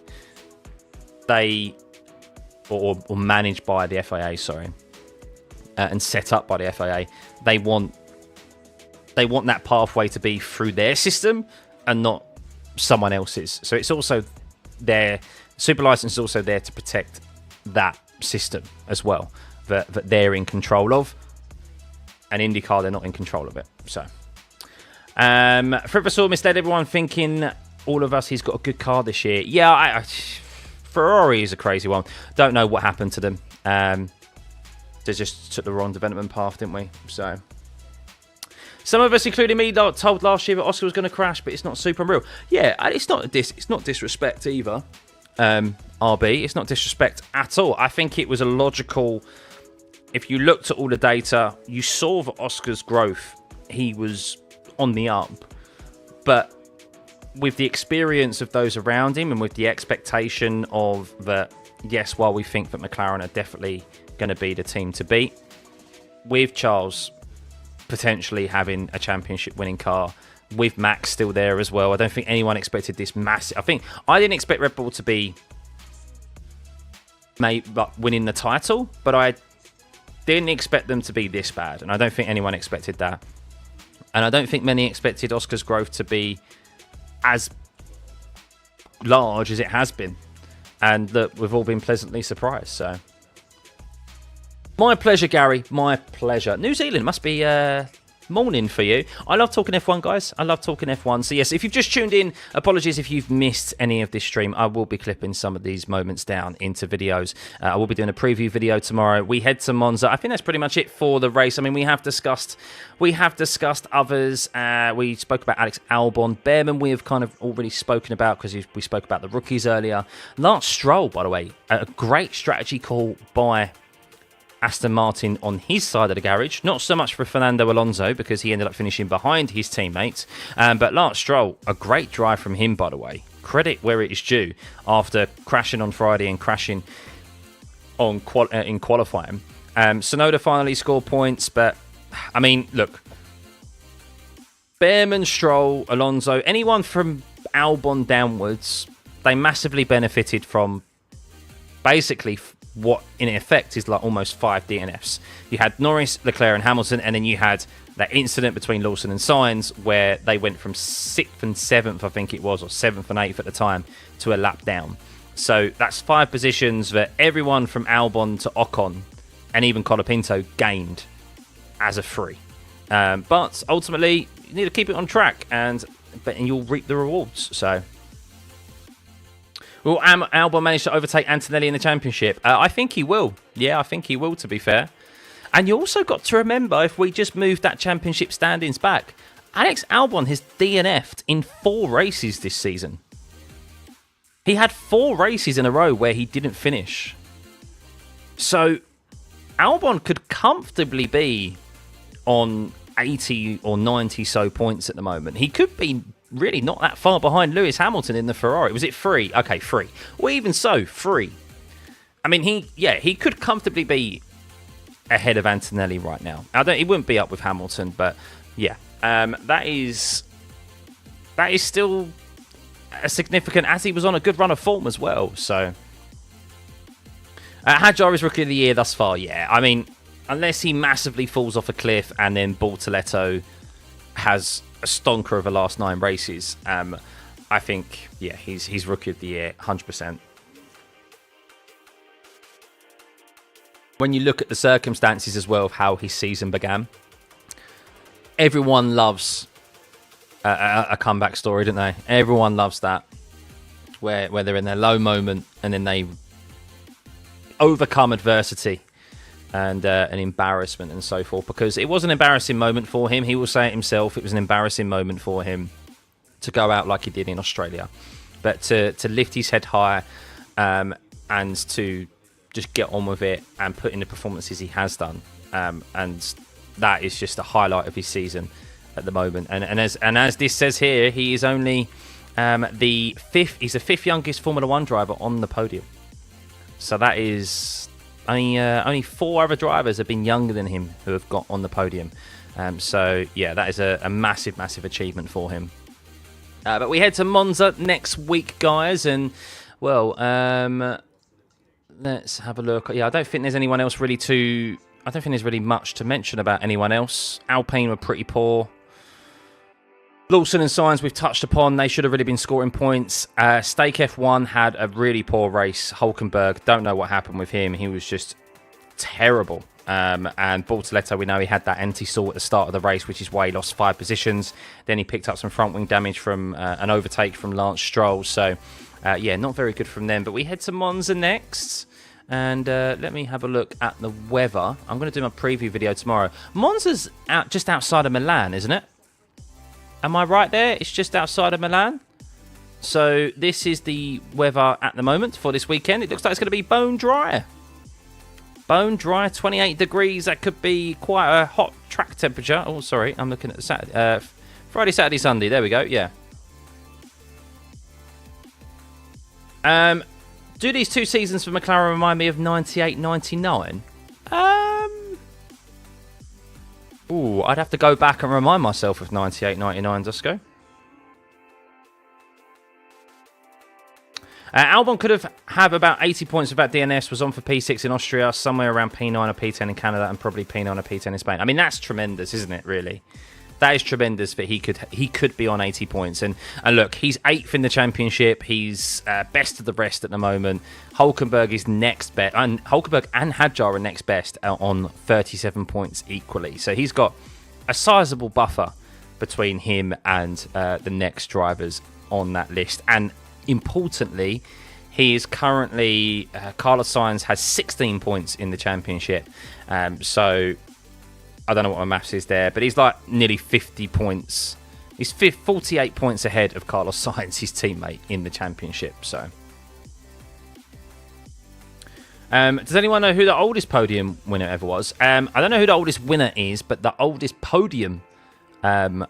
Speaker 1: Or managed by the FIA, sorry, and set up by the FIA. They want that pathway to be through their system and not someone else's. So it's also their super license is also there to protect that system as well, that they're in control of. And IndyCar, they're not in control of it. So Frivasaur misled everyone thinking all of us he's got a good car this year. Yeah, Ferrari is a crazy one. Don't know what happened to them. They just took the wrong development path, didn't we? So some of us, including me, told last year that Oscar was going to crash, but it's not super unreal. Yeah, it's not disrespect either. RB, it's not disrespect at all. I think it was a logical. If you looked at all the data, you saw that Oscar's growth, he was on the up, but with the experience of those around him and with the expectation of that, yes, while we think that McLaren are definitely going to be the team to beat, with Charles potentially having a championship winning car, with Max still there as well, I don't think anyone expected this massive. I didn't expect Red Bull to be winning the title, but I didn't expect them to be this bad, and I don't think anyone expected that. And I don't think many expected Oscar's growth to be as large as it has been. And that we've all been pleasantly surprised. So, my pleasure, Gary. My pleasure. New Zealand must be morning for you. I love talking F1, guys. I love talking F1. So yes, if you've just tuned in, apologies if you've missed any of this stream. I will be clipping some of these moments down into videos. I will be doing a preview video tomorrow. We head to Monza. I think that's pretty much it for the race. I mean, we have discussed others. We spoke about Alex Albon. Behrman we have kind of already spoken about because we spoke about the rookies earlier. Lance Stroll, by the way, a great strategy call by Aston Martin on his side of the garage. Not so much for Fernando Alonso because he ended up finishing behind his teammates. But Lance Stroll, a great drive from him, by the way. Credit where it is due after crashing on Friday and crashing on in qualifying. Tsunoda finally scored points, but I mean, look. Behrman, Stroll, Alonso, anyone from Albon downwards, they massively benefited from basically what in effect is like almost 5 DNFs. You had Norris, Leclerc and Hamilton, and then you had that incident between Lawson and Sainz where they went from 6th and 7th, I think it was, or 7th and 8th at the time, to a lap down. So that's 5 positions that everyone from Albon to Ocon and even Colapinto gained as a free. But ultimately, you need to keep it on track and you'll reap the rewards. So will Albon manage to overtake Antonelli in the championship? I think he will. Yeah, I think he will, to be fair. And you also got to remember, if we just move that championship standings back, Alex Albon has DNF'd in 4 races this season. He had 4 races in a row where he didn't finish. So Albon could comfortably be on 80 or 90 so points at the moment. He could be really not that far behind Lewis Hamilton in the Ferrari. Was it 3? Okay, 3. Well, even so, 3. I mean, he could comfortably be ahead of Antonelli right now. He wouldn't be up with Hamilton, but yeah, that is still a significant, as he was on a good run of form as well. So Hadjar is Rookie of the Year thus far. Yeah, I mean, unless he massively falls off a cliff and then Bortoletto has a stonker of the last 9 races, I think, yeah, he's Rookie of the Year, 100%. When you look at the circumstances as well of how his season began, everyone loves a comeback story, don't they? Everyone loves that, where they're in their low moment and then they overcome adversity and an embarrassment and so forth, because it was an embarrassing moment for him. He will say it himself. It was an embarrassing moment for him to go out like he did in Australia, but to lift his head high and to just get on with it and put in the performances he has done, and that is just a highlight of his season at the moment. And as this says here, he is only the 5th. He's the 5th youngest Formula One driver on the podium. So that is only 4 other drivers have been younger than him who have got on the podium. So yeah, that is a massive, massive achievement for him. But we head to Monza next week, guys, and well, let's have a look. Yeah, I don't think there's anyone else really I don't think there's really much to mention about anyone else. Alpine were pretty poor. Lawson and Sainz we've touched upon. They should have really been scoring points. Stake F1 had a really poor race. Hulkenberg, don't know what happened with him. He was just terrible. And Bortoletto, we know he had that anti-stall at the start of the race, which is why he lost 5 positions. Then he picked up some front wing damage from an overtake from Lance Stroll. So, yeah, not very good from them. But we head to Monza next. And let me have a look at the weather. I'm going to do my preview video tomorrow. Monza's just outside of Milan, isn't it? Am I right there? It's just outside of Milan. So this is the weather at the moment for this weekend. It looks like it's going to be bone dry. Bone dry, 28 degrees. That could be quite a hot track temperature. Oh, sorry. I'm looking at Saturday, Friday, Saturday, Sunday. There we go. Yeah. Do these 2 seasons for McLaren remind me of 98, 99? Ooh, I'd have to go back and remind myself of 98, 99, Dusko. Albon could have about 80 points without DNS, was on for P6 in Austria, somewhere around P9 or P10 in Canada, and probably P9 or P10 in Spain. I mean, that's tremendous, isn't it, really? That is tremendous that he could be on 80 points. And look, he's 8th in the championship. He's best of the rest at the moment. Hulkenberg is next best. And Hulkenberg and Hadjar are next best on 37 points equally. So he's got a sizable buffer between him and the next drivers on that list. And importantly, he is currently Carlos Sainz has 16 points in the championship. So I don't know what my maths is there, but he's like nearly 50 points. He's 48 points ahead of Carlos Sainz, his teammate, in the championship. So, does anyone know who the oldest podium winner ever was? I don't know who the oldest winner is, but the oldest podium, the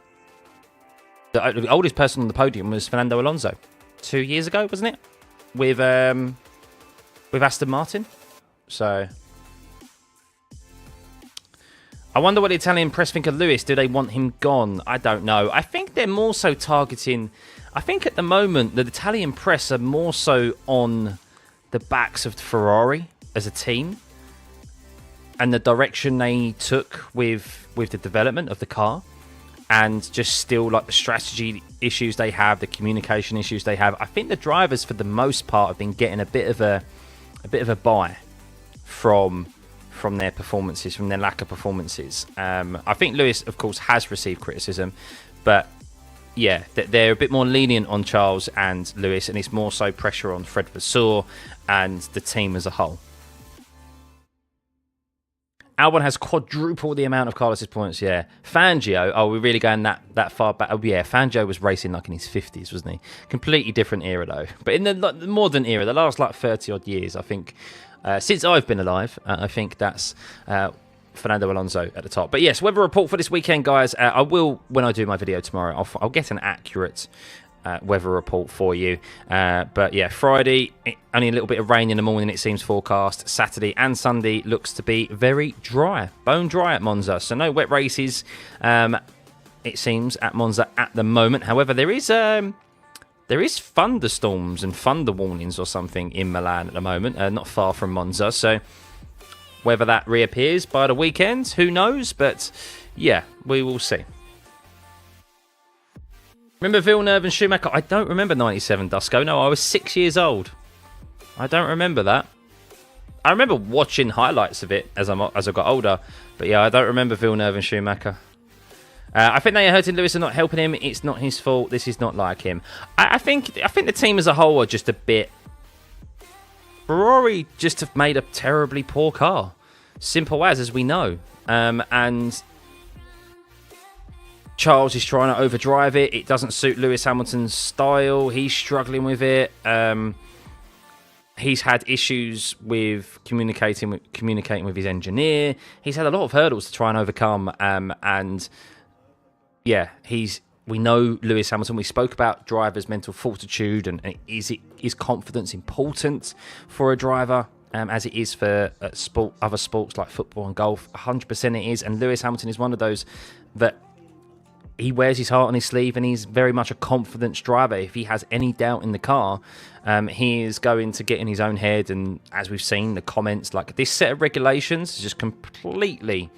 Speaker 1: oldest person on the podium was Fernando Alonso 2 years ago, wasn't it? With Aston Martin. So I wonder what the Italian press think of Lewis. Do they want him gone? I don't know. I think they're more so targeting... I think at the moment, the Italian press are more so on the backs of Ferrari as a team and the direction they took with the development of the car, and just still like the strategy issues they have, the communication issues they have. I think the drivers, for the most part, have been getting a bit of a buy from their performances, from their lack of performances. I think Lewis, of course, has received criticism, but yeah, they're a bit more lenient on Charles and Lewis, and it's more so pressure on Fred Vasseur and the team as a whole. Albon has quadruple the amount of Carlos's points, yeah. Fangio, we're really going that far back. Oh, yeah, Fangio was racing like in his 50s, wasn't he? Completely different era, though. But in the modern era, the last like 30-odd years, I think, since I've been alive, I think that's Fernando Alonso at the top. But yes, weather report for this weekend, guys. I will, when I do my video tomorrow, I'll get an accurate weather report for you. But yeah, Friday, only a little bit of rain in the morning, it seems forecast. Saturday and Sunday looks to be very dry, bone dry at Monza. So no wet races, it seems, at Monza at the moment. However, there is thunderstorms and thunder warnings or something in Milan at the moment, not far from Monza. So whether that reappears by the weekend, who knows? But yeah, we will see. Remember Villeneuve and Schumacher? I don't remember 97, Dusko. No, I was 6 years old. I don't remember that. I remember watching highlights of it as I got older. But yeah, I don't remember Villeneuve and Schumacher. I think they are hurting Lewis and not helping him. It's not his fault. This is not like him. I think the team as a whole are just a bit... Ferrari just have made a terribly poor car. Simple as we know. And Charles is trying to overdrive it. It doesn't suit Lewis Hamilton's style. He's struggling with it. He's had issues with communicating with his engineer. He's had a lot of hurdles to try and overcome. And yeah, we know Lewis Hamilton. We spoke about drivers' mental fortitude and is confidence important for a driver, as it is for other sports like football and golf. 100% it is. And Lewis Hamilton is one of those that he wears his heart on his sleeve, and he's very much a confidence driver. If he has any doubt in the car, he is going to get in his own head. And as we've seen, the comments, like this set of regulations, has just completely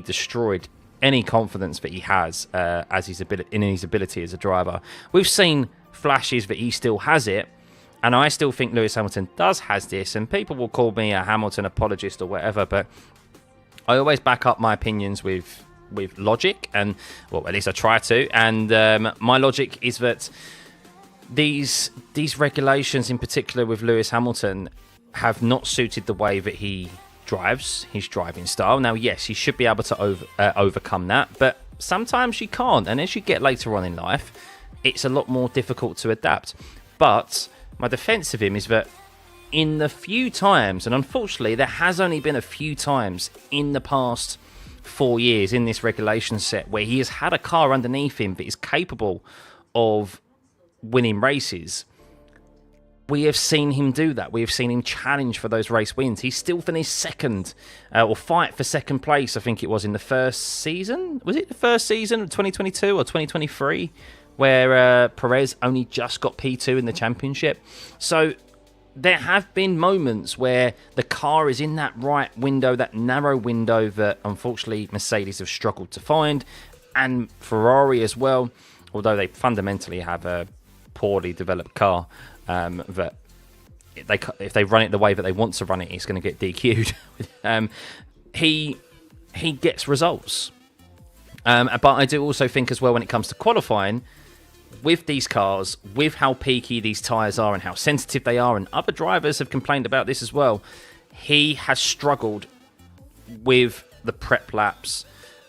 Speaker 1: destroyed any confidence that he has in his ability as a driver. We've seen flashes that he still has it, and I still think Lewis Hamilton has this, and people will call me a Hamilton apologist or whatever, but I always back up my opinions with logic, and well, at least I try to. And my logic is that these regulations, in particular with Lewis Hamilton, have not suited the way that he drives, his driving style. Now, yes, he should be able to overcome that, but sometimes you can't. And as you get later on in life, it's a lot more difficult to adapt. But my defense of him is that in the few times, and unfortunately there has only been a few times in the past 4 years in this regulation set where he has had a car underneath him that is capable of winning races, we have seen him do that. We have seen him challenge for those race wins. He still finished second, or fight for second place, I think it was in the first season. Was it the first season of 2022 or 2023 where Perez only just got P2 in the championship? So there have been moments where the car is in that right window, that narrow window that unfortunately Mercedes have struggled to find, and Ferrari as well, although they fundamentally have a poorly developed car that if they run it the way that they want to run it, it's going to get DQ'd. He gets results. But I do also think as well when it comes to qualifying, with these cars, with how peaky these tyres are and how sensitive they are, and other drivers have complained about this as well, he has struggled with the prep laps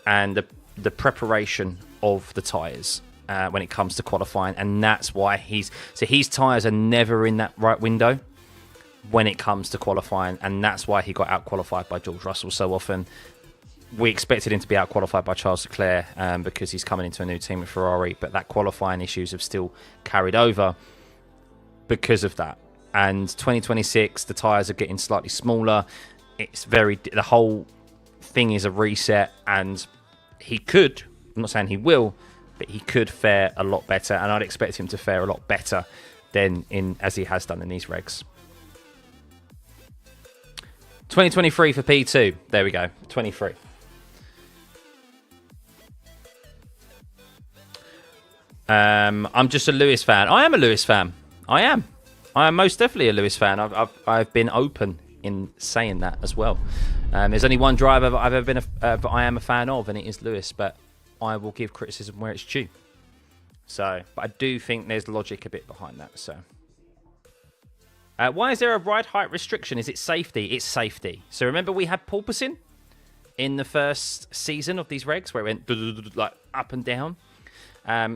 Speaker 1: and the preparation of the tyres when it comes to qualifying, and that's why his tyres are never in that right window when it comes to qualifying, and that's why he got out qualified by George Russell so often. We expected him to be out qualified by Charles Leclerc because he's coming into a new team with Ferrari, but that qualifying issues have still carried over because of that. And 2026, the tyres are getting slightly smaller. The whole thing is a reset, and he could, I'm not saying he will, but he could fare a lot better, and I'd expect him to fare a lot better than as he has done in these regs. 2023 for P2. There we go, 23. I'm just a Lewis fan. I am a Lewis fan. I am most definitely a Lewis fan. I've been open in saying that as well. There's only one driver that I've ever been that I am a fan of, and it is Lewis. But I will give criticism where it's due. So, but I do think there's logic a bit behind that. So, why is there a ride height restriction? Is it safety? It's safety. So remember we had porpoising in the first season of these regs where it went like up and down.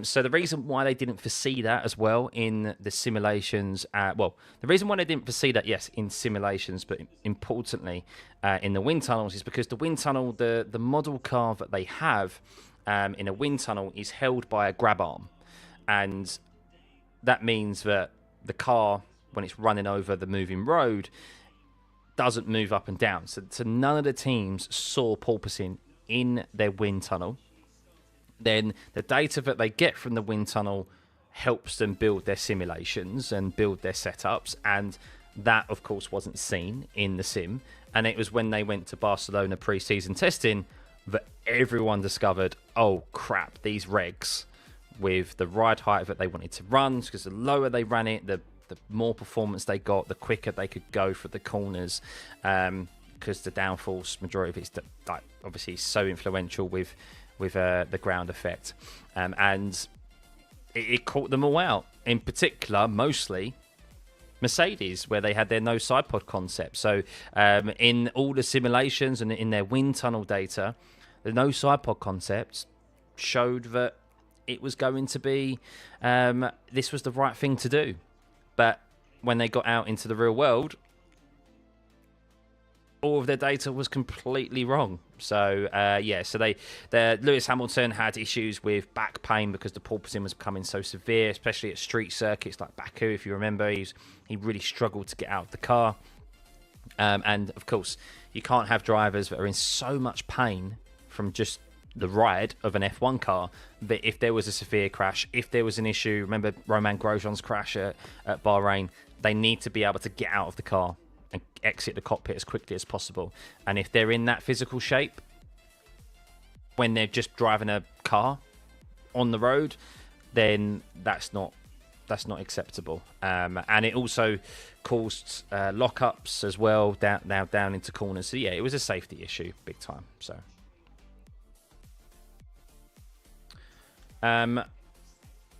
Speaker 1: So the reason why they didn't foresee that as well in the simulations, the reason why they didn't foresee that, yes, in simulations, but importantly in the wind tunnels, is because the wind tunnel, the model car that they have in a wind tunnel is held by a grab arm. And that means that the car, when it's running over the moving road, doesn't move up and down. So none of the teams saw porpoising in their wind tunnel. Then the data that they get from the wind tunnel helps them build their simulations and build their setups, and that of course wasn't seen in the sim. And it was when they went to Barcelona pre-season testing that everyone discovered, oh crap, these regs with the ride height that they wanted to run, because the lower they ran it, the more performance they got, the quicker they could go for the corners, because the downforce majority of it's obviously so influential with the ground effect, and it caught them all out. In particular, mostly Mercedes, where they had their no side pod concept. So in all the simulations and in their wind tunnel data, the no side pod concepts showed that it was going to be this was the right thing to do. But when they got out into the real world, all of their data was completely wrong. So Lewis Hamilton had issues with back pain because the porpoising was becoming so severe, especially at street circuits like Baku. If you remember, he really struggled to get out of the car. And of course, you can't have drivers that are in so much pain from just the ride of an F1 car that if there was a severe crash, if there was an issue, remember Romain Grosjean's crash at Bahrain, they need to be able to get out of the car and exit the cockpit as quickly as possible. And if they're in that physical shape when they're just driving a car on the road, then that's not acceptable. And it also caused lockups as well down into corners. So yeah, it was a safety issue big time. So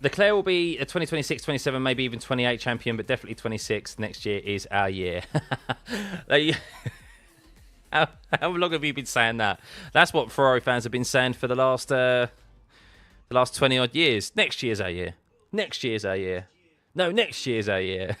Speaker 1: Leclerc will be a 2026, 27, maybe even 28 champion, but definitely 26. Next year is our year. How long have you been saying that? That's what Ferrari fans have been saying for the last 20 odd years. Next year's our year. Next year's our year. No, next year's our year.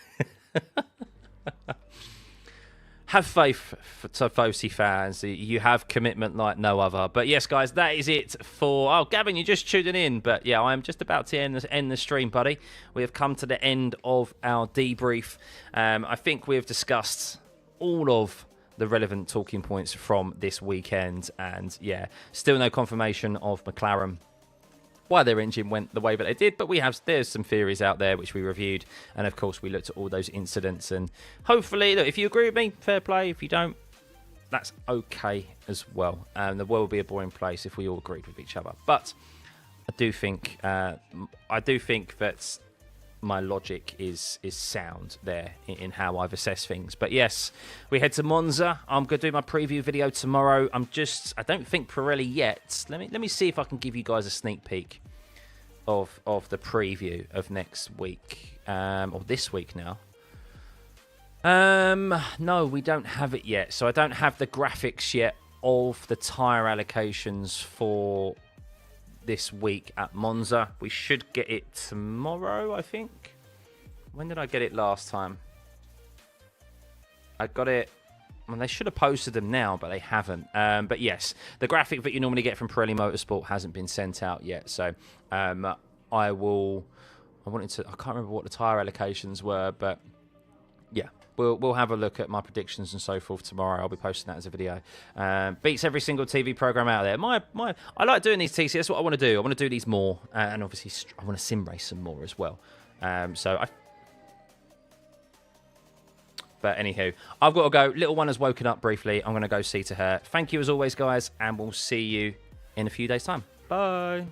Speaker 1: Have faith to Fosi fans. You have commitment like no other. But yes, guys, that is it for... Oh, Gavin, you're just tuning in. But yeah, I'm just about to end the stream, buddy. We have come to the end of our debrief. I think we have discussed all of the relevant talking points from this weekend. And yeah, still no confirmation of McLaren why their engine went the way that they did, but there's some theories out there which we reviewed, and of course we looked at all those incidents, and hopefully, look, if you agree with me, fair play. If you don't, that's okay as well. The world would be a boring place if we all agreed with each other. But I do think that my logic is sound there in how I've assessed things. But yes, we head to Monza. I'm going to do my preview video tomorrow. I don't think Pirelli yet. Let me see if I can give you guys a sneak peek of the preview of next week, or this week now. No, we don't have it yet. So I don't have the graphics yet of the tyre allocations for this week at Monza. We should get it tomorrow, I think. When did I get it last time? I got it... Well, they should have posted them now, but they haven't. But yes, the graphic that you normally get from Pirelli Motorsport hasn't been sent out yet. So I can't remember what the tyre allocations were, but yeah. We'll have a look at my predictions and so forth tomorrow. I'll be posting that as a video. Beats every single TV program out there. I like doing these TC. That's what I want to do. I want to do these more, and obviously I want to sim race some more as well. But anywho, I've got to go. Little one has woken up briefly. I'm going to go see to her. Thank you as always, guys, and we'll see you in a few days' time. Bye.